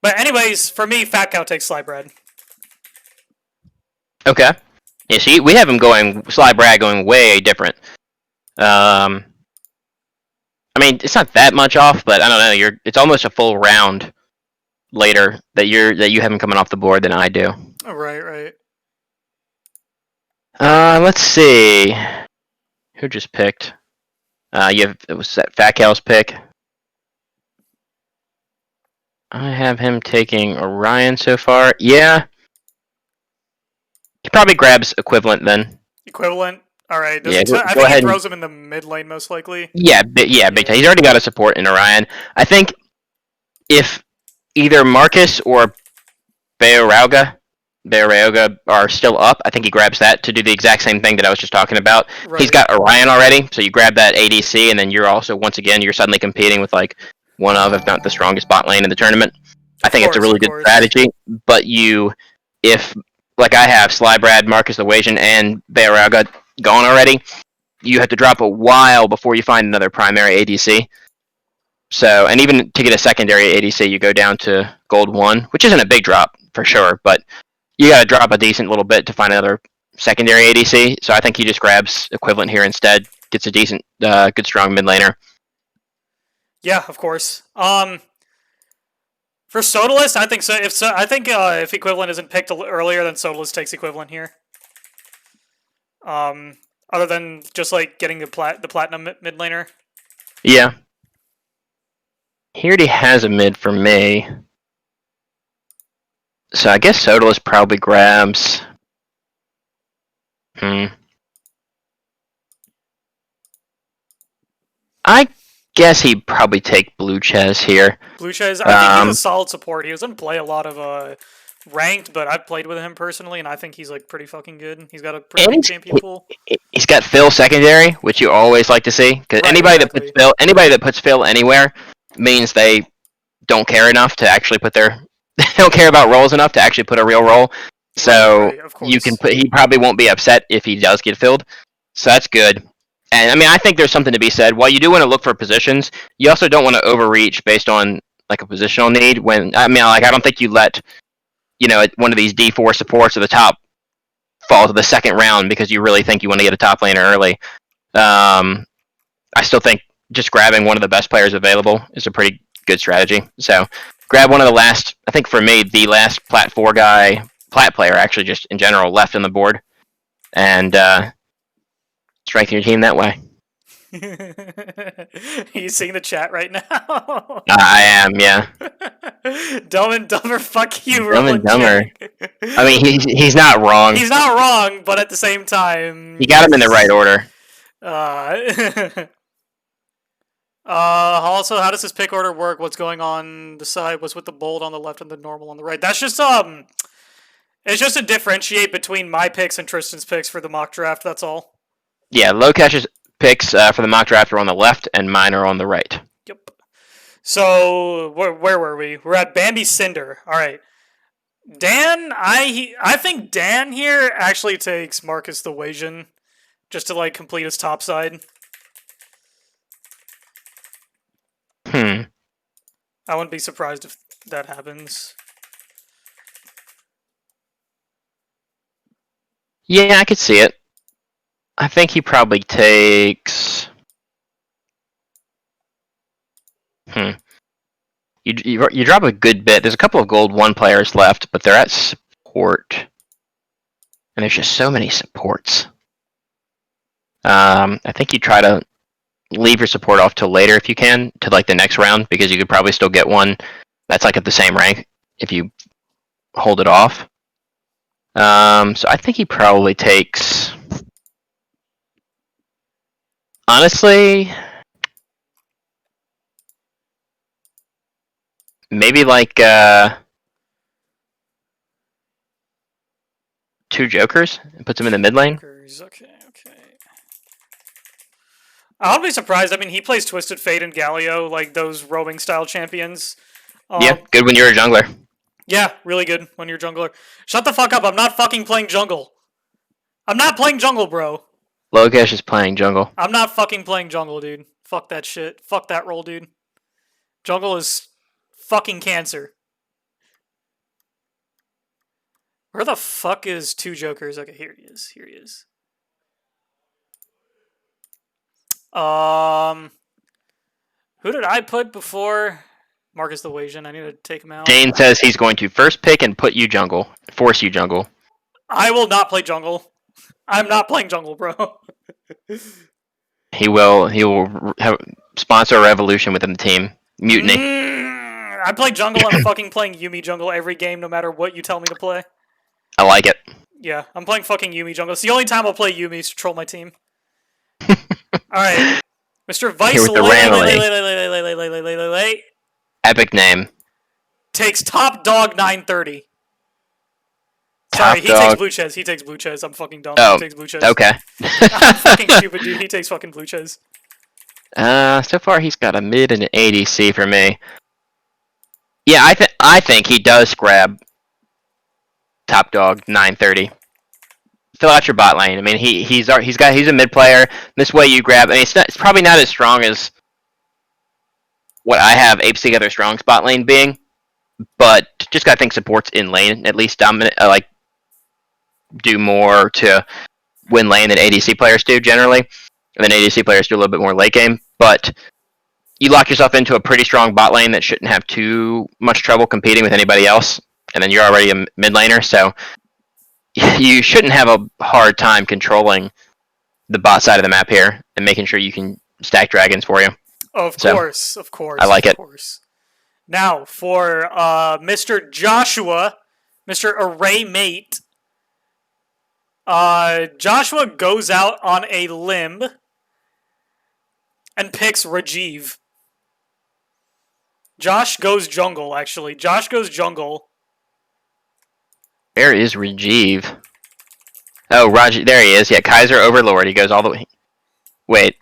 But anyways, for me, Fat Cow takes Sly Bread. okay, yeah. See, we have him going Sly Brad going way different. I mean, it's not that much off, but I don't know. It's almost a full round later that you have him coming off the board than I do. Oh, right, right. Let's see. Who just picked? It was that Fat Cal's pick. I have him taking Orion so far. Yeah. He probably grabs equivalent then. Equivalent. All right. Yeah, I go think he ahead. throws him in the mid lane most likely. Yeah, big time. He's already got a support in Orion. I think if either Marcus or Bayorauga are still up, I think he grabs that to do the exact same thing that I was just talking about. Right. He's got Orion already, so you grab that ADC, and then you're also, once again, you're suddenly competing with like one of, if not the strongest bot lane in the tournament. I think it's a really good strategy, but if like I have Sly Brad, Marcus the Wajan, and Bayorauga gone already, you have to drop a while before you find another primary ADC. So, and even to get a secondary ADC, you go down to gold 1, which isn't a big drop for sure, but you got to drop a decent little bit to find another secondary ADC. So I think he just grabs equivalent here instead, gets a decent, good strong mid laner. Yeah, of course. For Sodalist, I think so. If equivalent isn't picked earlier, then Sodalist takes equivalent here. Other than just like getting the platinum mid laner. Yeah. He already has a mid for me. So I guess Sodalist probably grabs. I guess he'd probably take Blue Chess here. Blue Chess, I think he's a solid support. He doesn't play a lot of ranked, but I've played with him personally, and I think he's like pretty fucking good. He's got a pretty big champion pool. He's got Phil secondary, which you always like to see, because anybody that puts Phil anywhere means they don't care enough to actually put their they don't care about roles enough to actually put a real role. So you can put. He probably won't be upset if he does get filled. So that's good. And I mean, I think there's something to be said. While you do want to look for positions, you also don't want to overreach based on like a positional need. When I mean, like I don't think you let one of these D4 supports at the top fall to the second round because you really think you want to get a top laner early. I still think just grabbing one of the best players available is a pretty good strategy. So grab one of the last, I think for me, the last Plat 4 guy, Plat player actually just in general left on the board, and strengthen your team that way. Are you seeing the chat right now? I am, yeah. Dumb and Dumber, fuck you, Dumb and Dumber. I mean, he's not wrong. He's not wrong, but at the same time, you got him in the right order. Also, how does this pick order work? What's going on the side? What's with the bold on the left and the normal on the right? That's just it's just to differentiate between my picks and Tristan's picks for the mock draft. That's all. Yeah, Lowcash's picks for the mock draft are on the left, and mine are on the right. Yep. So where were we? We're at Bambi Cinder. All right. Dan, I think Dan here actually takes Marcus the Wasian just to like complete his top side. I wouldn't be surprised if that happens. Yeah, I could see it. I think he probably takes. You drop a good bit. There's a couple of gold 1 players left, but they're at support, and there's just so many supports. I think you try to leave your support off till later if you can, to like the next round, because you could probably still get one that's like at the same rank if you hold it off. So I think he probably takes. Honestly, maybe like 2 Jokers and puts him in the mid lane. Okay. I wouldn't be surprised. I mean, he plays Twisted Fate and Galio, like those roaming style champions. Yeah, good when you're a jungler. Yeah, really good when you're a jungler. Shut the fuck up! I'm not fucking playing jungle. I'm not playing jungle, bro. Logesh is playing jungle. I'm not fucking playing jungle, dude. Fuck that shit. Fuck that role, dude. Jungle is fucking cancer. Where the fuck is 2 Jokers? Okay, here he is. Who did I put before Marcus the Wasian? I need to take him out. Dane says he's going to first pick and put you jungle. Force you jungle. I will not play jungle. I'm not playing jungle, bro. He will sponsor a revolution within the team. Mutiny. I play jungle. I'm fucking playing Yuumi jungle every game, no matter what you tell me to play. I like it. Yeah, I'm playing fucking Yuumi jungle. It's the only time I'll play Yuumi is to troll my team. Alright. Mr. Vice Epic name. Takes top dog 930. Sorry, he takes blue chess. I'm fucking dumb. Oh, he takes blue chess. Okay. I'm fucking stupid, dude. He takes fucking blue chess. So far he's got a mid and an ADC for me. Yeah, I think he does grab top dog 930. Fill out your bot lane. I mean, he's a mid player. This way you grab. I mean, it's probably not as strong as what I have Apes Together strong spot lane being, but just gotta think supports in lane at least dominant. Do more to win lane than ADC players do generally, and then ADC players do a little bit more late game. But you lock yourself into a pretty strong bot lane that shouldn't have too much trouble competing with anybody else, and then you're already a mid laner, so you shouldn't have a hard time controlling the bot side of the map here and making sure you can stack dragons for you. Of course. I like it. Now, for Mr. Joshua, Mr. Array Mate. Joshua goes out on a limb and picks Rajiv. Josh goes jungle, actually. Josh goes jungle. Where is Rajiv? Oh, Raj, there he is. Yeah, Kaiser Overlord. He goes all the way. Wait.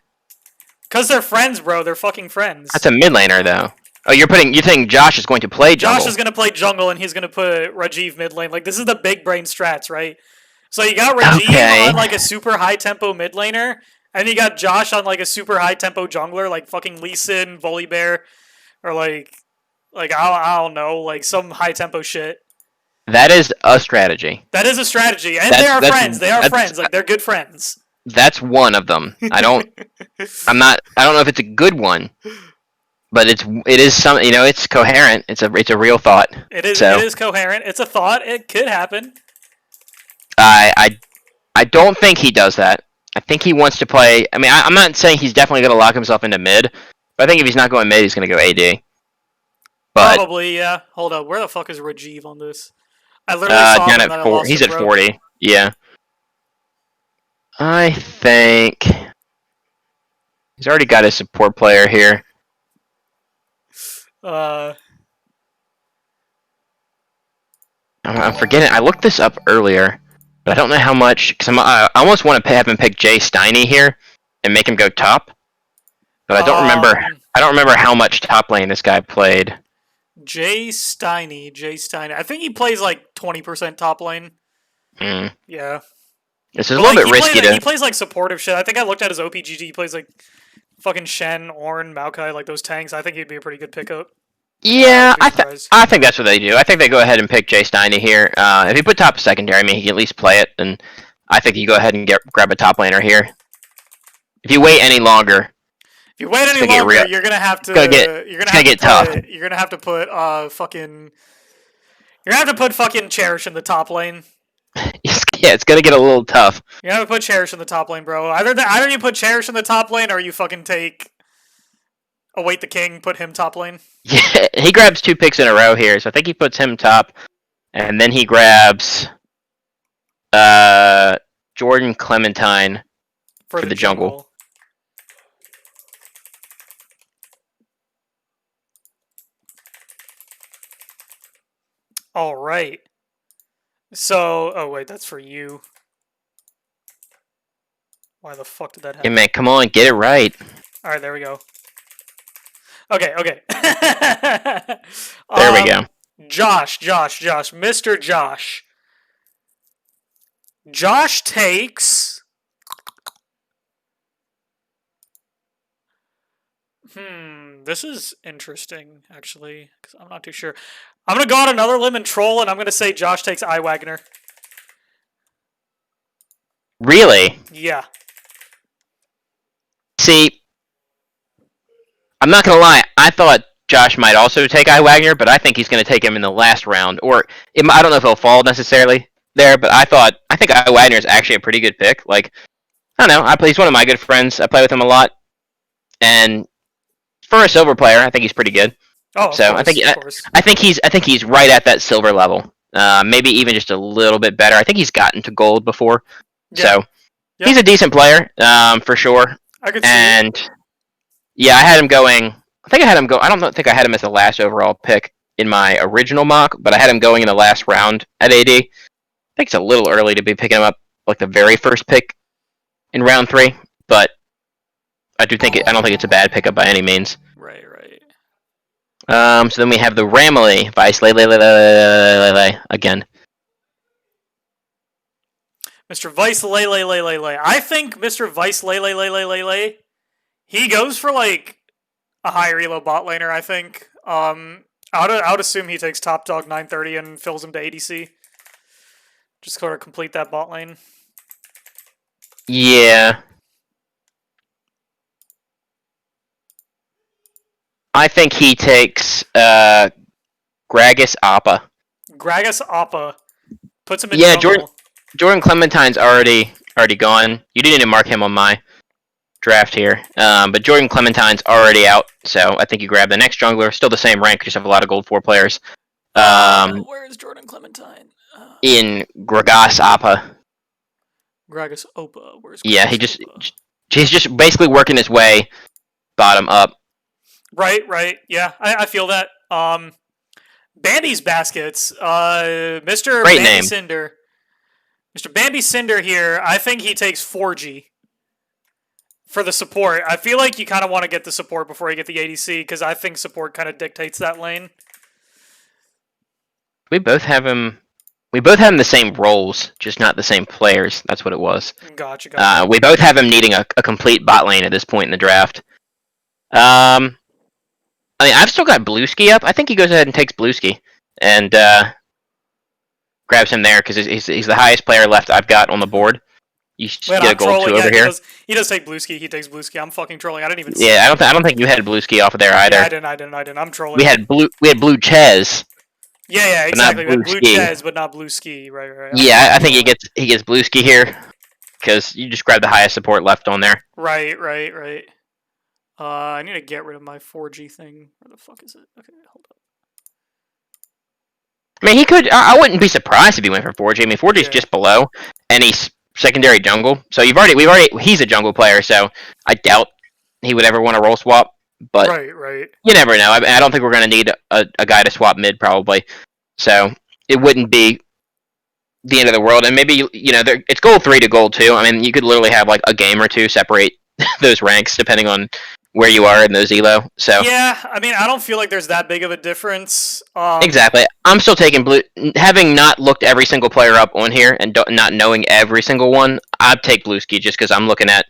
Because they're friends, bro. They're fucking friends. That's a mid laner, though. Oh, you think Josh is going to play jungle? Josh is going to play jungle, and he's going to put Rajiv mid lane. Like, this is the big brain strats, right? So you got Rajiv on, like, a super high-tempo mid laner, and you got Josh on, like, a super high-tempo jungler, like fucking Lee Sin, Volibear, or, like I don't know, like, some high-tempo shit. That is a strategy. That is a strategy, and they are friends. They are friends. Like, they're good friends. That's one of them. I don't know if it's a good one, but it is some. It's coherent. It's a real thought. It is coherent. It's a thought. It could happen. I don't think he does that. I think he wants to play. I mean, I'm not saying he's definitely going to lock himself into mid, but I think if he's not going mid, he's going to go AD. But, probably, yeah. Hold up. Where the fuck is Rajiv on this? I literally saw him at 4. He's at 40. Yeah. I think he's already got his support player here. I'm forgetting. I looked this up earlier, but I don't know how much. Because I almost want to have him pick Jay Steiny here and make him go top. But I don't remember. I don't remember how much top lane this guy played. Jay Steiny. I think he plays like 20% top lane. Yeah. This is a little bit risky. He plays like supportive shit. I think I looked at his OPGG. He plays like fucking Shen, Ornn, Maokai, like those tanks. I think he'd be a pretty good pickup. Yeah, I think that's what they do. I think they go ahead and pick Jay Steiny here. If you put top secondary, I mean, he can at least play it. And I think you go ahead and grab a top laner here. If you wait any longer, you're gonna have to. It's gonna get tough. You're gonna have to put fucking. You're gonna have to put fucking Cherish in the top lane. Yeah, it's gonna get a little tough. You have to put Cherish in the top lane, bro. Either you put Cherish in the top lane, or you fucking take Await the King, put him top lane. Yeah, he grabs 2 picks in a row here, so I think he puts him top, and then he grabs Jordan Clementine for the jungle. All right. So, oh wait, that's for you. Why the fuck did that happen? Yeah, man, come on, get it right. All right, there we go. Okay. There we go. Josh, Mr. Josh. Josh takes... This is interesting, actually, because I'm not too sure. I'm going to go on another limb and troll, and I'm going to say Josh takes I Wagner. Really? Yeah. See, I'm not going to lie. I thought Josh might also take I Wagner, but I think he's going to take him in the last round. Or, I don't know if he'll fall necessarily there, but I think I Wagner is actually a pretty good pick. Like, I don't know. He's one of my good friends. I play with him a lot. And for a silver player, I think he's pretty good. Oh, so course, I think he's right at that silver level. Maybe even just a little bit better. I think he's gotten to gold before. Yeah. So he's a decent player, for sure. I could see it. Yeah, I had him going. I don't think I had him as the last overall pick in my original mock, but I had him going in the last round at AD. I think it's a little early to be picking him up like the very first pick in round 3, but I don't think it's a bad pickup by any means. Right. So then we have the Ramley Vice again. Mr. Vice Lay. I think Mr. Vice Lay. He goes for like a higher elo bot laner, I think. I would assume he takes top dog 930 and fills him to ADC. Just sort of complete that bot lane. Yeah. I think he takes Gragas Appa. Puts him in jungle. Jordan Clementine's already gone. You didn't even mark him on my draft here. But Jordan Clementine's already out, so I think you grab the next jungler. Still the same rank, just have a lot of gold 4 players. Where is Jordan Clementine? in Gragas Appa. Gragas Opa. Where's Yeah, Gragas Opa? he's just basically working his way bottom up. Right. Yeah, I feel that. Bandy's baskets. Mr. Great Bandy name. Cinder. Mr. Bandy Cinder here. I think he takes 4G for the support. I feel like you kind of want to get the support before you get the ADC because I think support kind of dictates that lane. We both have him. We both have him the same roles, just not the same players. That's what it was. Gotcha. We both have him needing a complete bot lane at this point in the draft. I mean, I've still got Blueski up. I think he goes ahead and takes Blueski and grabs him there because he's the highest player left I've got on the board. You Wait, get a gold trolling. 2 over here. He does take Blueski. He takes Blueski. I'm fucking trolling. I didn't even. Yeah, I don't think you had Blueski off of there either. Yeah, I didn't. I'm trolling. We had blue Ches. Yeah, exactly. We had blue ski. Ches, but not blue ski. Right. Yeah, I think he gets Blueski here because you just grab the highest support left on there. Right. I need to get rid of my 4G thing. Where the fuck is it? Okay, hold up. I mean, he could. I wouldn't be surprised if he went for 4G. I mean, 4G's just below, and he's secondary jungle. So he's a jungle player. So I doubt he would ever want to role swap. But right. You never know. I don't think we're going to need a guy to swap mid probably. So it wouldn't be the end of the world. And maybe it's gold 3 to gold 2. I mean, you could literally have like a game or two separate those ranks depending on where you are in those elo. So yeah, I mean, I don't feel like there's that big of a difference. Exactly. I'm still taking blue. Having not looked every single player up on here and not knowing every single one, I'd take Blueski just because I'm looking at.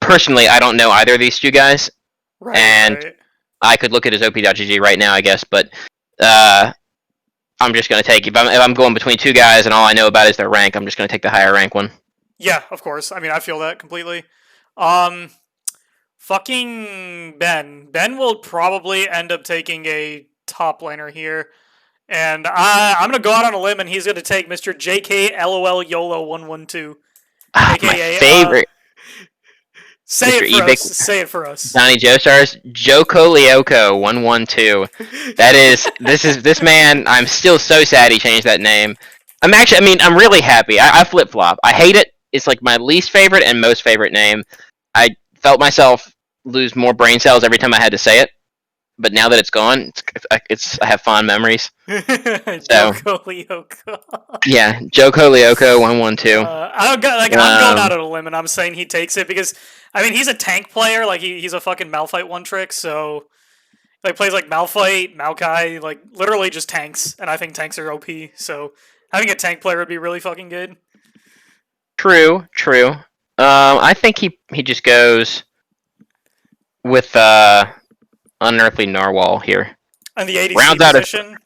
Personally, I don't know either of these two guys, right. I could look at his OP.GG right now, I guess, but I'm just gonna take if I'm going between two guys and all I know about is their rank, I'm just gonna take the higher rank one. Yeah, of course. I mean, I feel that completely. Fucking Ben. Ben will probably end up taking a top laner here. And I'm going to go out on a limb, and he's going to take Mr. JK LOL YOLO 112. AKA, my favorite. Say it for us. Donnie Joestars, Joko Lyoko 112. This man. I'm still so sad he changed that name. I'm really happy. I flip flop. I hate it. It's like my least favorite and most favorite name. I felt myself lose more brain cells every time I had to say it, but now that it's gone, I have fond memories. Joko Lyoko. Yeah, Joko Lyoko 112. I'm going out on a limb and I'm saying he takes it because I mean he's a tank player. Like he's a fucking Malphite one trick. So like plays like Malphite, Maokai, like literally just tanks. And I think tanks are OP. So having a tank player would be really fucking good. True. I think he just goes with Unearthly Narwhal here. And the ADC position?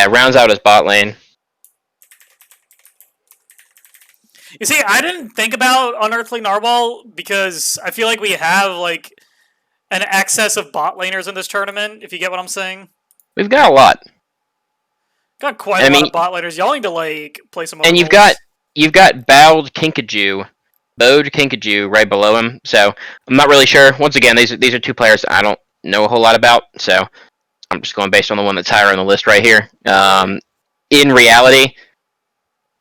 Rounds out his bot lane. You see, I didn't think about Unearthly Narwhal because I feel like we have like an excess of bot laners in this tournament, if you get what I'm saying. We've got a lot. Got quite a lot of bot laners. Y'all need to like play some other And you've got Bowed Kinkajou right below him. So I'm not really sure. Once again, these are two players I don't know a whole lot about. So I'm just going based on the one that's higher on the list right here. In reality,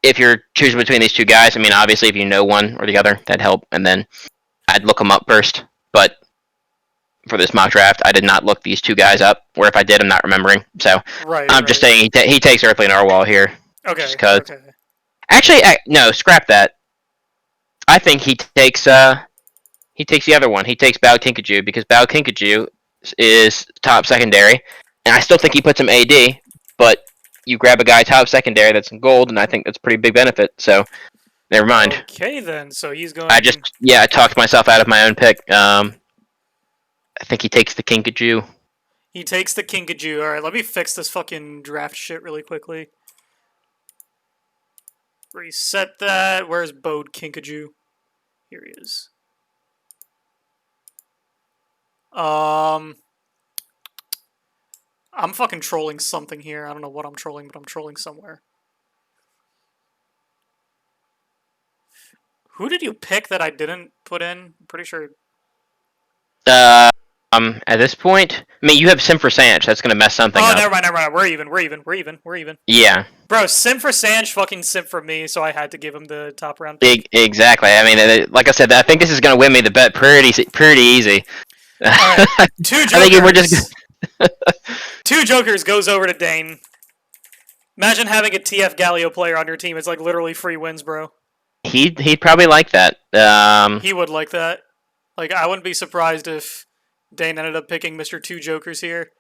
if you're choosing between these two guys, I mean, obviously, if you know one or the other, that'd help. And then I'd look them up first. But for this mock draft, I did not look these two guys up. Or if I did, I'm not remembering. So I'm just saying he takes Earthly Narwhal here. Okay. Just because. Okay. Actually, no, scrap that. I think he takes the other one. He takes Bao Kinkajou because Bao Kinkajou is top secondary, and I still think he puts him AD. But you grab a guy top secondary that's in gold, and I think that's a pretty big benefit. So never mind. Okay, then. So he's going. I talked myself out of my own pick. I think he takes the Kinkajou. He takes the Kinkajou. All right, let me fix this fucking draft shit really quickly. Reset that. Where's Bode Kinkajou? Here he is. I'm fucking trolling something here. I don't know what I'm trolling, but I'm trolling somewhere. Who did you pick that I didn't put in? I'm pretty sure. At this point, I mean, you have Sim for Sanch. That's gonna mess something Oh, up. never mind. We're even. Yeah. Bro, sim for Sanch, fucking sim for me, so I had to give him the top round. Exactly. I mean, like I said, I think this is gonna win me the bet pretty easy. Alright, two I think if we're just Jokers. Two Jokers goes over to Dane. Imagine having a TF Galio player on your team. It's like literally free wins, bro. he'd probably like that. He would like that. Like, I wouldn't be surprised if Dane ended up picking Mr. Two Jokers here.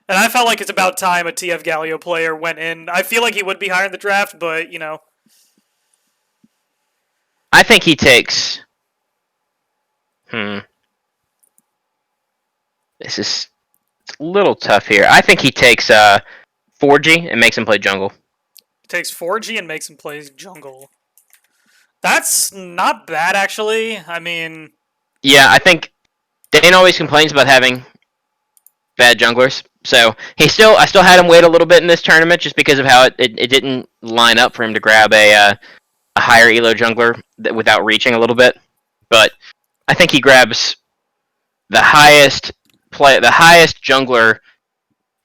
And I felt like it's about time a TF Galio player went in. I feel like he would be higher in the draft, but, you know. I think he takes. This is a little tough here. I think he takes 4G and makes him play jungle. Takes 4G and makes him play jungle. That's not bad, actually. I mean... Yeah, I think Dane always complains about having bad junglers. So I still had him wait a little bit in this tournament just because of how it didn't line up for him to grab a higher elo jungler without reaching a little bit. But I think he grabs the highest jungler,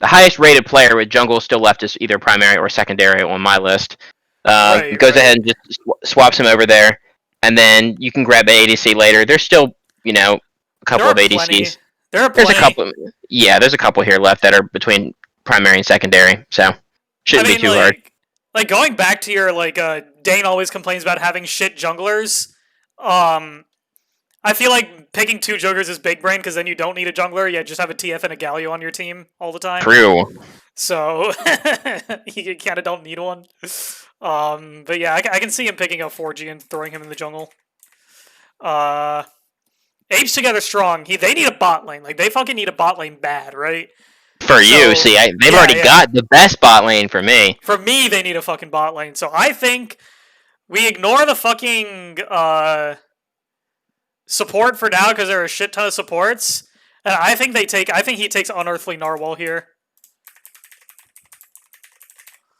the highest rated player with jungle still left as either primary or secondary on my list. Goes ahead and just swaps him over there, and then you can grab ADC later. There's still, a couple of ADCs. There's a couple. Yeah, there's a couple here left that are between primary and secondary, so shouldn't be too hard. Like going back to your Dane always complains about having shit junglers. I feel like picking two Jokers is big brain because then you don't need a jungler. You just have a TF and a Galio on your team all the time. True. So you kind of don't need one. But yeah, I can see him picking up 4G and throwing him in the jungle. Apes together strong. They need a bot lane. Like, they fucking need a bot lane bad, right? For you, see, they've already got the best bot lane for me. For me, they need a fucking bot lane. So I think we ignore the fucking support for now because there are a shit ton of supports. And I think he takes Unearthly Narwhal here.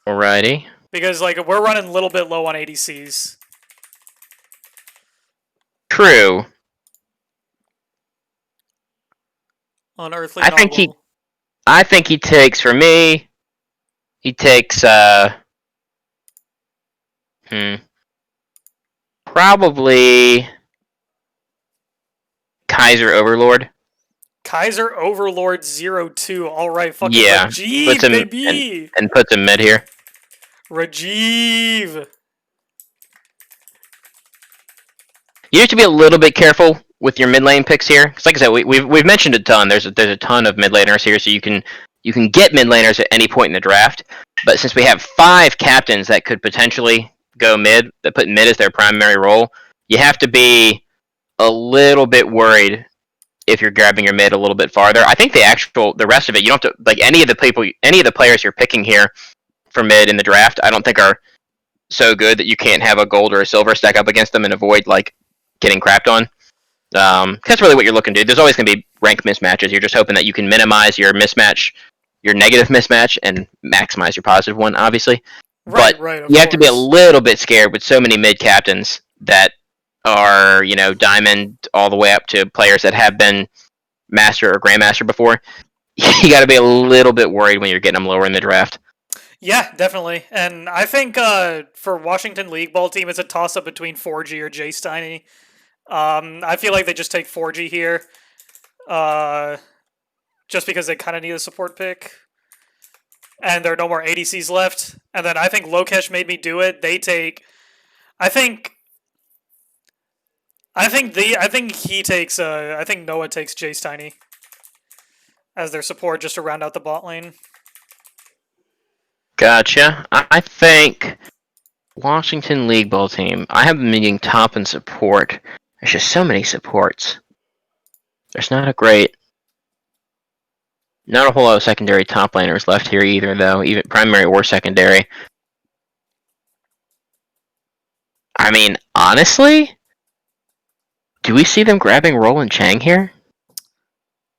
Alrighty. Because, we're running a little bit low on ADCs. True. Unearthly Narwhal. I think he takes, for me, he takes, probably Kaiser Overlord. Kaiser Overlord 02. Alright, fucking yeah, Rajiv, baby! And puts him mid here. Rajiv! You have to be a little bit careful with your mid lane picks here, because like I said, we've mentioned a ton. There's a ton of mid laners here, so you can get mid laners at any point in the draft. But since we have 5 captains that could potentially go mid, that put mid as their primary role, you have to be a little bit worried if you're grabbing your mid a little bit farther. I think the rest of it, you don't have to, any of the players you're picking here for mid in the draft, I don't think are so good that you can't have a gold or a silver stack up against them and avoid getting crapped on. That's really what you're looking to do. There's always going to be rank mismatches. You're just hoping that you can minimize your mismatch, your negative mismatch, and maximize your positive one, obviously. But you have to be a little bit scared with so many mid captains that are, diamond all the way up to players that have been master or grandmaster before. You got to be a little bit worried when you're getting them lower in the draft. Yeah, definitely. And I think for Washington League Ball team, it's a toss-up between 4G or Jay Steiny. I feel like they just take 4G here. Just because they kind of need a support pick. And there are no more ADCs left. And then I think Lokesh made me do it. They take... I think he takes... I think Noah takes Jay Steiny as their support just to round out the bot lane. Gotcha. I think Washington League Ball team, I have them meeting top in support. There's just so many supports. There's not a whole lot of secondary top laners left here either, though, even primary or secondary. I mean, honestly, do we see them grabbing Roland Chang here?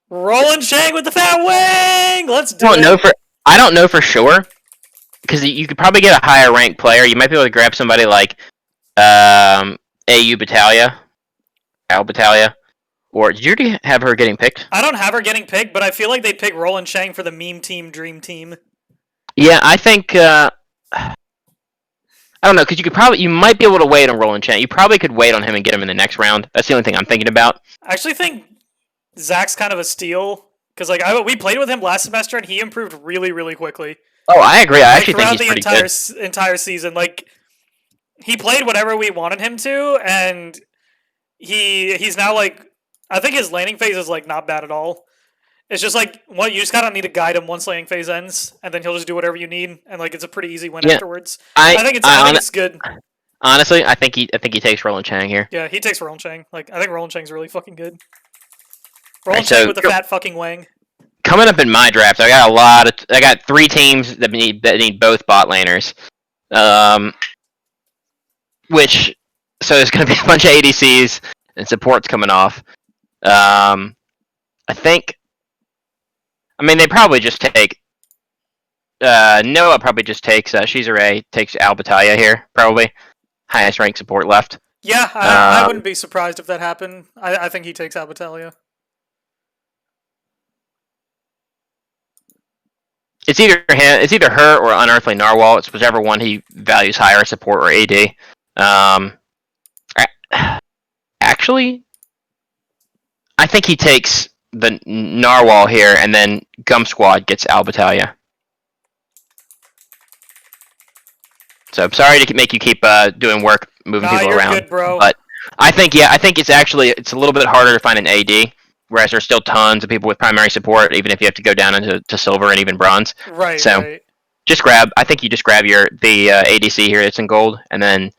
Roland Chang with the fat wing! Let's do it! I don't know for sure, because you could probably get a higher ranked player. You might be able to grab somebody like AU Battaglia. Al Battaglia. Or did you already have her getting picked? I don't have her getting picked, but I feel like they'd pick Roland Chang for the meme team, dream team. Yeah, I think. I don't know, because you might be able to wait on Roland Chang. You probably could wait on him and get him in the next round. That's the only thing I'm thinking about. I actually think Zach's kind of a steal because we played with him last semester and he improved really, really quickly. Oh, I agree. I actually think he's throughout pretty the entire season. Like he played whatever we wanted him to, and he's now like I think his landing phase is like not bad at all. It's just like you just kind of need to guide him once landing phase ends, and then he'll just do whatever you need, and like it's a pretty easy win afterwards. I think it's good. Honestly, I think he takes Roland Chang here. Yeah, he takes Roland Chang. Like I think Roland Chang's really fucking good. Roland Chang with the fat fucking wang. Coming up in my draft, I got 3 teams that need both bot laners. So there's going to be a bunch of ADCs and supports coming off. I think. I mean, they probably just take. Noah probably just takes. Shizure takes Albatalya here, probably highest ranked support left. Yeah, I wouldn't be surprised if that happened. I think he takes Albatalya. It's either her or Unearthly Narwhal. It's whichever one he values higher, support or AD. Actually, I think he takes the Narwhal here, and then Gum Squad gets Albatalya. So I'm sorry to make you keep doing work, moving people around. Good, bro. But I think it's a little bit harder to find an AD, whereas there's still tons of people with primary support, even if you have to go down into silver and even bronze. Right. So right. I think you just grab the ADC here that's in gold, and then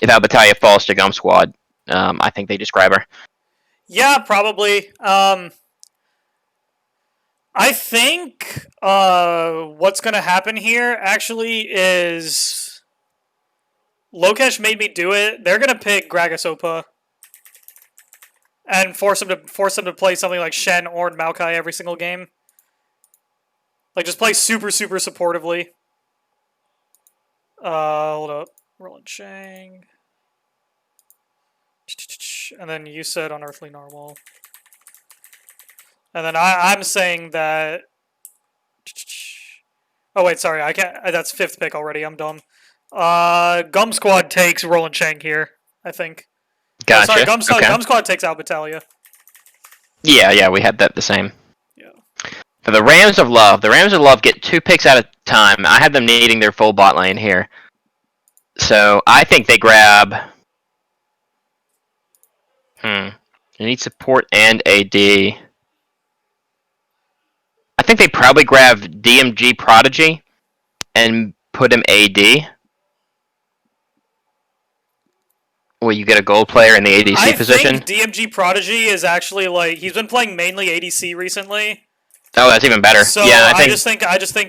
if Albatalya falls to Gum Squad, I think they just grab her. Yeah, probably. I think what's going to happen here actually is Lokesh made me do it. They're going to pick Gragas Opa and force him to play something like Shen or Maokai every single game. Like just play super super supportively. Hold up, Roland Chang, and then you said Unearthly Narwhal. And then I'm saying that. Oh wait, sorry, I can't. That's 5th pick already. I'm dumb. Gum Squad takes Roland Chang here. I think. Gotcha. Oh, sorry, Gum Squad takes Albatalya. Yeah, we had that the same. Yeah. For the Rams of Love get 2 picks at a time. I have them needing their full bot lane here, so I think they grab. They need support and AD. I think they probably grab DMG Prodigy and put him AD. Well, you get a gold player in the ADC position. I think DMG Prodigy is actually like he's been playing mainly ADC recently. Oh, that's even better. So yeah, I just think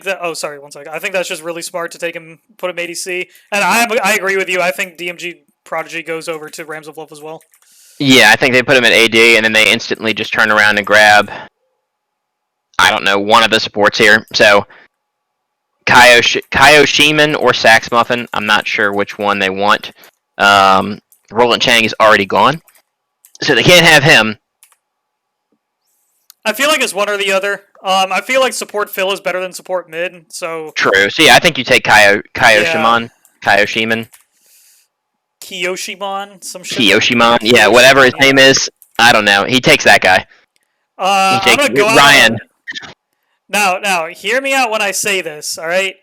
that. Oh, sorry, one second. I think that's just really smart to take him, put him ADC, and I agree with you. I think DMG Prodigy goes over to Rams of Love as well. Yeah, I think they put him at AD, and then they instantly just turn around and grab. I don't know, one of the supports here. So, Kaioshiman or Sax Muffin. I'm not sure which one they want. Roland Chang is already gone, so they can't have him. I feel like it's one or the other. I feel like support Phil is better than support mid. So true. So yeah, I think you take Kaioshiman. Kiyoshiman, some shit. Kiyoshiman, yeah, whatever his name is. I don't know. He takes that guy. I'm gonna go Ryan. Now, hear me out when I say this. All right,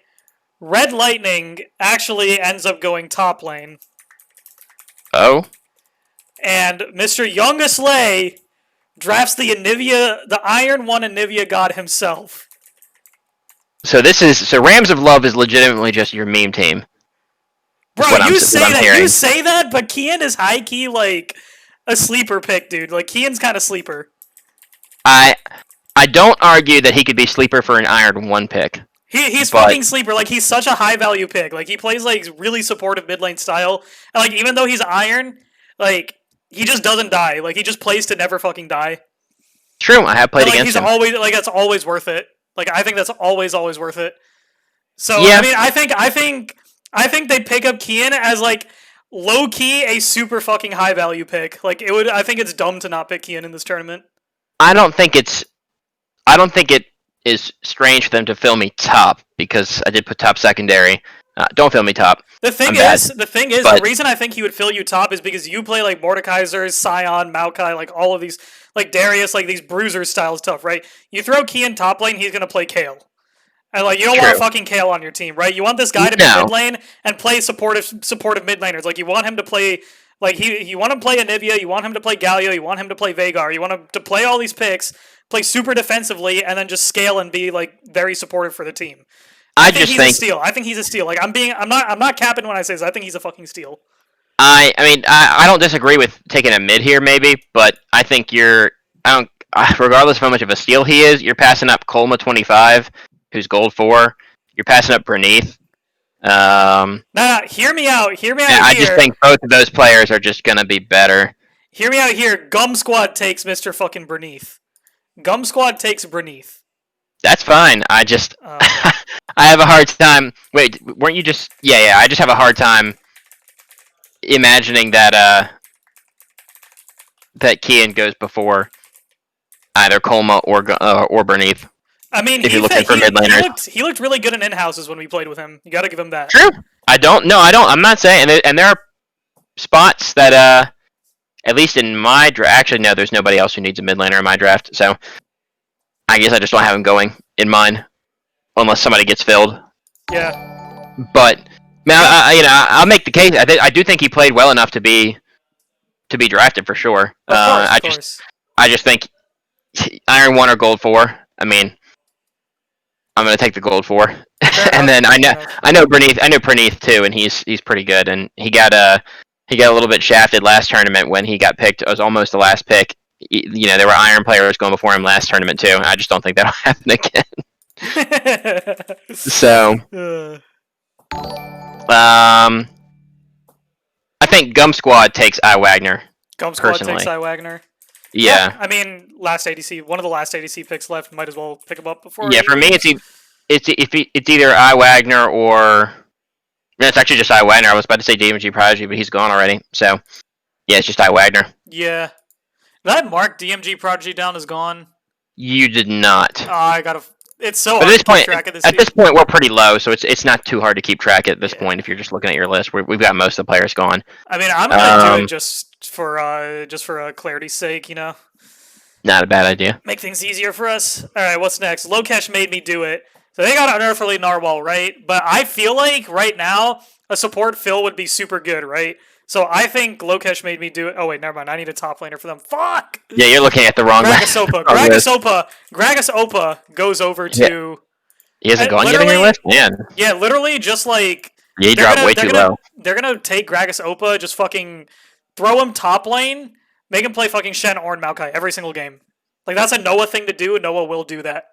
Red Lightning actually ends up going top lane. Oh. And Mr. Youngest Lay drafts the Iron One Anivia God himself. So Rams of Love is legitimately just your meme team. Bro, you say that, but Kian is high key like a sleeper pick, dude. Like Kian's kind of sleeper. I don't argue that he could be sleeper for an Iron 1 pick. He's fucking sleeper. Like he's such a high value pick. Like he plays like really supportive mid lane style. And like even though he's Iron, like he just doesn't die. Like he just plays to never fucking die. True, I have played against him. Always like that's always worth it. Like I think that's always worth it. So yeah. I mean, I think they pick up Kian as like low key a super fucking high value pick. Like it would. I think it's dumb to not pick Kian in this tournament. I don't think it is strange for them to fill me top because I did put top secondary. Don't fill me top. The thing I'm bad. is, the But reason I think he would fill you top is because you play like Mordekaiser, Scion, Maokai, like all of these, like Darius, like these bruiser style stuff, right? You throw Kian top lane, he's gonna play Kale. And like you don't want true. fucking Kale on your team, right? You want this guy to be No. mid lane and play supportive mid laners. Like you want him to play like you want him to play Anivia, you want him to play Galio, you want him to play Veigar, you want him to play all these picks, play super defensively, and then just scale and be like very supportive for the team. I think he's a steal. I think he's a steal. Like I'm not capping when I say this. I think he's a fucking steal. I mean I don't disagree with taking a mid here maybe, but I think regardless of how much of a steal he is, you're passing up Colma 25, who's gold 4. You're passing up Berneath. Nah, hear me out. Hear me out here. I just think both of those players are just gonna be better. Hear me out here. Gum Squad takes Mr. fucking Berneath. Gum Squad takes Berneath. That's fine. I just I have a hard time. Wait, weren't you just? Yeah. I just have a hard time imagining that that Kian goes before either Colma or Berneath. I mean, if you're looking for mid laners, he looked really good in in-houses when we played with him. You got to give him that. True. I don't. I'm not saying. And there are spots that at least in my draft. Actually, no. There's nobody else who needs a mid laner in my draft. So I guess I just don't have him going in mine, unless somebody gets filled. Yeah. But man, I'll make the case. I do think he played well enough to be drafted for sure. Of course. I just think Iron 1 or Gold 4. I mean, I'm gonna take the Gold 4, and then I know Berneath too, and he's pretty good, and he got a little bit shafted last tournament when he got picked. It was almost the last pick. You know, there were Iron players going before him last tournament too. I just don't think that'll happen again. So, I think Gum Squad takes I Wagner. Gum Squad takes I Wagner. Yeah. I mean, last ADC, one of the last ADC picks left. Might as well pick him up before. Yeah, for me, it's either I Wagner or it's actually just I Wagner. I was about to say DMG Prodigy, but he's gone already. So yeah, it's just I Wagner. Yeah. Did I mark DMG Prodigy down as gone? You did not. I gotta. It's so but hard to keep track of this. At this point, we're pretty low, so it's not too hard to keep track at this point. If you're just looking at your list, we've got most of the players gone. I mean, I'm gonna do it just for clarity's sake, you know. Not a bad idea. Make things easier for us. All right, what's next? Lokesh made me do it. So they got Unearthly Narwhal, right? But I feel like right now a support fill would be super good, right? So I think Lokesh made me do it. Oh wait, never mind. I need a top laner for them. Fuck. Yeah, you're looking at the wrong. Gragas Opa goes over to. He hasn't gone yet on your list, man. Yeah, literally, just like. Yeah, he dropped way too low. They're gonna take Gragas Opa, just fucking throw him top lane, make him play fucking Shen, Ornn, Maokai every single game. Like that's a Noah thing to do, and Noah will do that.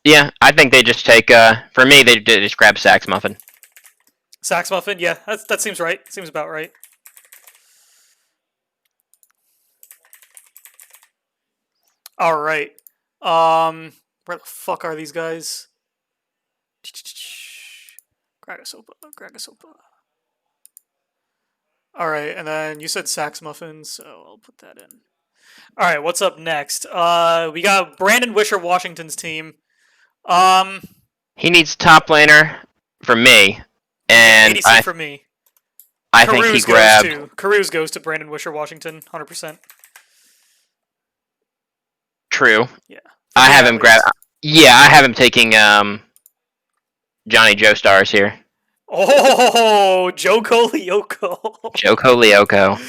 Yeah, I think they just take. For me, they just grab Sax Muffin. Sax Muffin, yeah, that seems right. Seems about right. All right. Where the fuck are these guys? Gragasopa. All right, and then you said Sax Muffin, so I'll put that in. All right, what's up next? We got Brandon Wisher, Washington's team. He needs top laner for me, and ADC for me. I think he grabbed. Carews goes to Brandon Wisher, Washington, 100%. True. Yeah. I have him grab. Yeah, I have him taking Johnny Joestars here. Oh, Joko Lyoko. Joko Lyoko.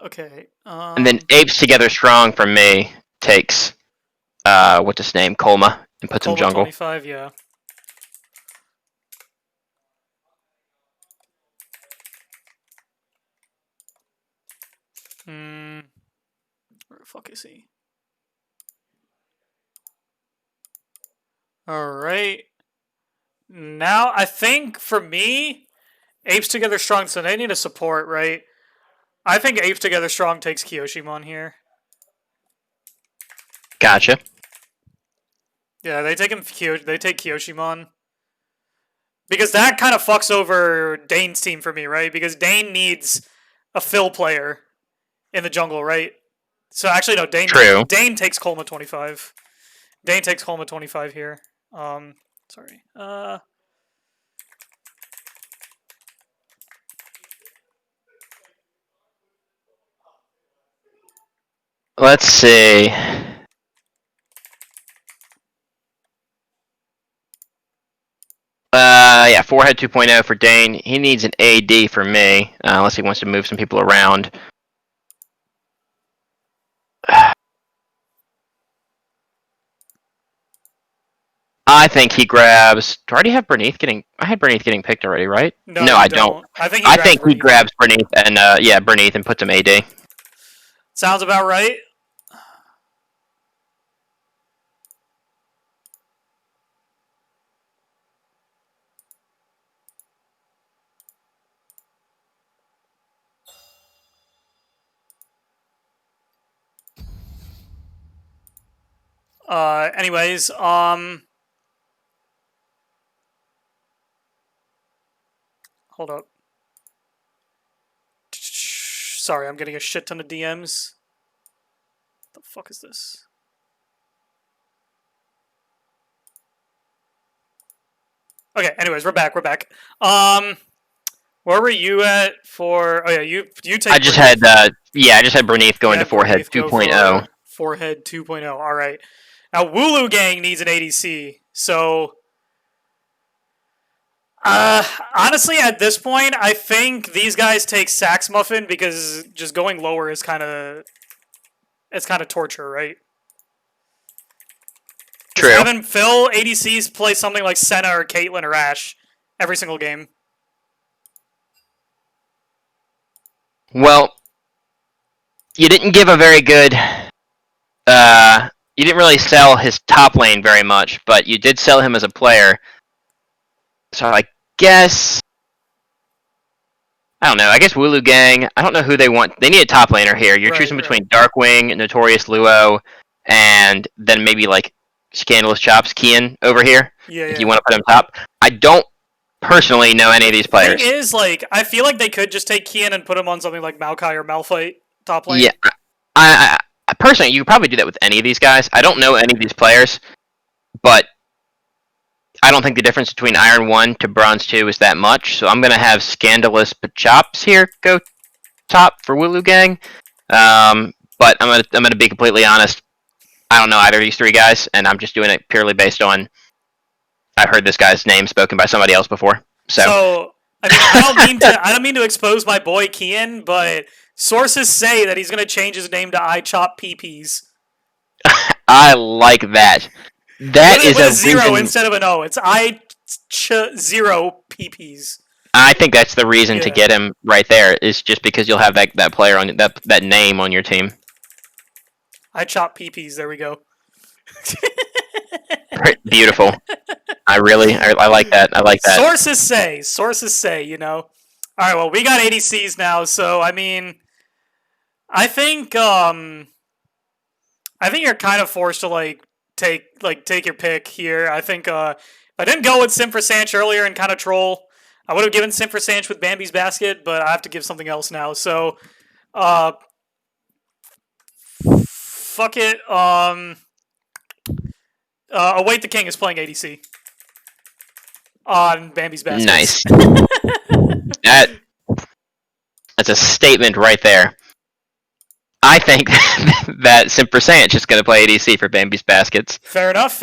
Okay. And then Apes Together Strong for me takes what's his name, Colma, and puts him jungle. 25, yeah. Where the fuck is he? Alright. Now, I think, for me, Apes Together Strong, so they need a support, right? I think Apes Together Strong takes Kiyoshimon here. Gotcha. Yeah, they take They take Kyoshimon. Because that kind of fucks over Dane's team for me, right? Because Dane needs a fill player in the jungle, right? So actually, no. True. Dane takes Kolma 25. Dane takes Kolma 25 here. Sorry. Let's see. Yeah, forehead 2.0 for Dane. He needs an AD for me, unless he wants to move some people around. I think he grabs. Do I already have Berneath getting? I had Berneath getting picked already, right? No, I don't. I think he grabs Berneath and Berneath and puts him AD. Sounds about right. Anyways, hold up. Sorry, I'm getting a shit ton of DMs. What the fuck is this? Okay, anyways, we're back. Where were you at for? Oh yeah, you take. I just had Berneath going to forehead 2.0. Forehead 2.0. All right. Now Wooloo Gang needs an ADC. So, honestly, at this point, I think these guys take Sax Muffin because just going lower is kind of torture, right? True. Just having Phil ADCs play something like Senna or Caitlyn or Ashe every single game. Well, you didn't give a very good. You didn't really sell his top lane very much, but you did sell him as a player. So I guess. I don't know. I guess Wooloo Gang. I don't know who they want. They need a top laner here. You're choosing between Darkwing, Notorious Luo, and then maybe like Scandalous Chops, Kian over here. Yeah. If you want to put him top. I don't personally know any of these players. The thing is, like, I feel like they could just take Kian and put him on something like Maokai or Malphite top lane. Yeah. I personally, you could probably do that with any of these guys. I don't know any of these players, but I don't think the difference between Iron 1 to Bronze 2 is that much, so I'm going to have Scandalous Chops here go top for Wooloo Gang. But I'm gonna be completely honest. I don't know either of these three guys, and I'm just doing it purely based on I've heard this guy's name spoken by somebody else before. So I mean, I don't mean to expose my boy Kian, but sources say that he's going to change his name to I Chop PPs. I like that. That is with a zero instead of an O. It's zero PPs. I think that's the reason to get him right there. Is just because you'll have that player on that name on your team. I Chop PPs. There we go. Beautiful. I like that. I like that. Sources say, you know. All right, well, we got ADCs now, so I mean, I think you're kind of forced to take your pick here. I think if I didn't go with Sim for Sanch earlier and kind of troll, I would have given Sim for Sanch with Bambi's Basket, but I have to give something else now. So, fuck it. Await the King is playing ADC on Bambi's Basket. Nice. That's a statement right there. I think that Simper Sanch is going to play ADC for Bambi's Baskets. Fair enough.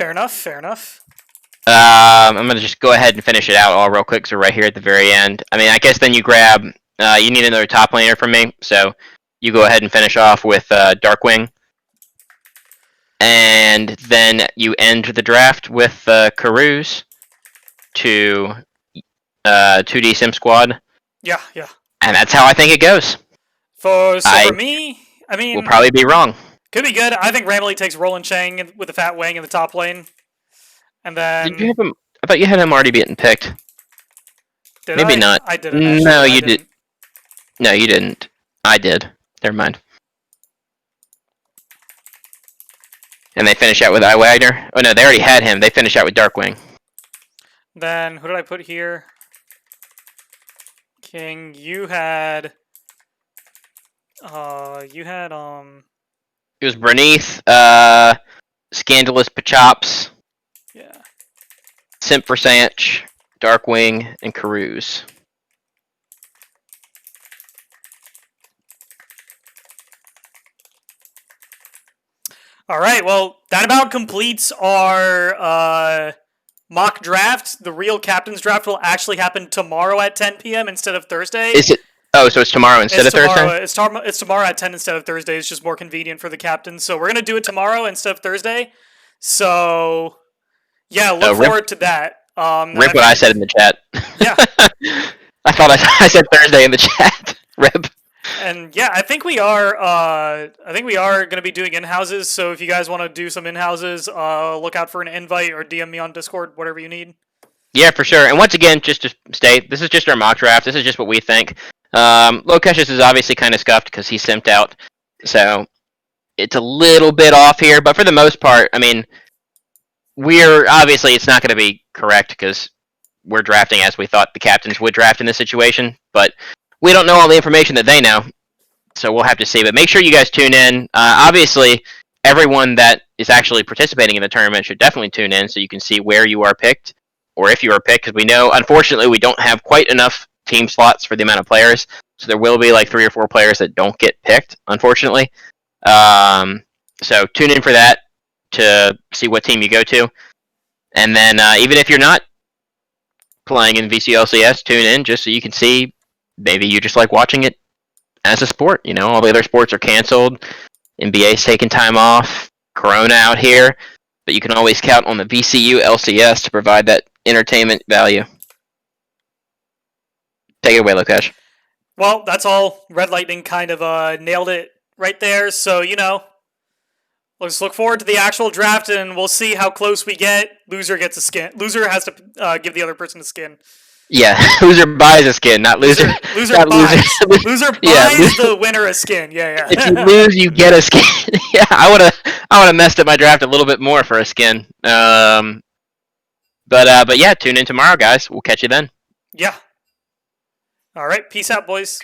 I'm going to just go ahead and finish it out all real quick, so right here at the very end. I mean, I guess then you grab... you need another top laner from me, so you go ahead and finish off with Darkwing. And then you end the draft with Karuz to 2D Sim Squad. Yeah. And that's how I think it goes. For me, I mean... We'll probably be wrong. Could be good. I think Ramley takes Roland Chang with the Fat Wang in the top lane. And then... Did you have him... I thought you had him already being picked. Maybe not. I didn't, actually. No, you did. No, you didn't. I did. Never mind. And they finish out with I Wagner. Oh no, they already had him. They finish out with Darkwing. Then who did I put here? King, you had It was Bernice, Scandalous Pachops, yeah. Simp for Sanch, Darkwing, and Carouse. All right, well, that about completes our mock draft. The real captain's draft will actually happen tomorrow at 10 p.m. instead of Thursday. Is it? Oh, so it's tomorrow instead of Thursday? It's tomorrow at 10 instead of Thursday. It's just more convenient for the captain. So we're going to do it tomorrow instead of Thursday. So, yeah, look forward to that. Rip what I said in the chat. Yeah. I thought I said Thursday in the chat. Rip. And yeah, I think we are going to be doing in-houses. So if you guys want to do some in-houses, look out for an invite or DM me on Discord, whatever you need. Yeah, for sure. And once again, just to state, this is just our mock draft. This is just what we think. Lokeshus is obviously kind of scuffed because he simped out. So it's a little bit off here. But for the most part, I mean, it's not going to be correct because we're drafting as we thought the captains would draft in this situation. But we don't know all the information that they know. So we'll have to see. But make sure you guys tune in. Obviously, everyone that is actually participating in the tournament should definitely tune in so you can see where you are picked. Or if you are picked, because we know, unfortunately, we don't have quite enough team slots for the amount of players. So there will be like 3 or 4 players that don't get picked, unfortunately. So tune in for that to see what team you go to. And then even if you're not playing in VCU LCS, tune in just so you can see. Maybe you just like watching it as a sport. You know, all the other sports are canceled. NBA's taking time off. Corona out here. But you can always count on the VCU LCS to provide that entertainment value. Take it away, Lokesh. Well, that's all. Red Lightning kind of nailed it right there. So, let's look forward to the actual draft, and we'll see how close we get. Loser gets a skin. Loser has to give the other person a skin. Yeah, loser buys a skin, not loser. Loser not buys. Loser buys yeah, the winner a skin. Yeah. If you lose, you get a skin. Yeah, I would have messed up my draft a little bit more for a skin. But yeah, tune in tomorrow, guys. We'll catch you then. Yeah. All right. Peace out, boys.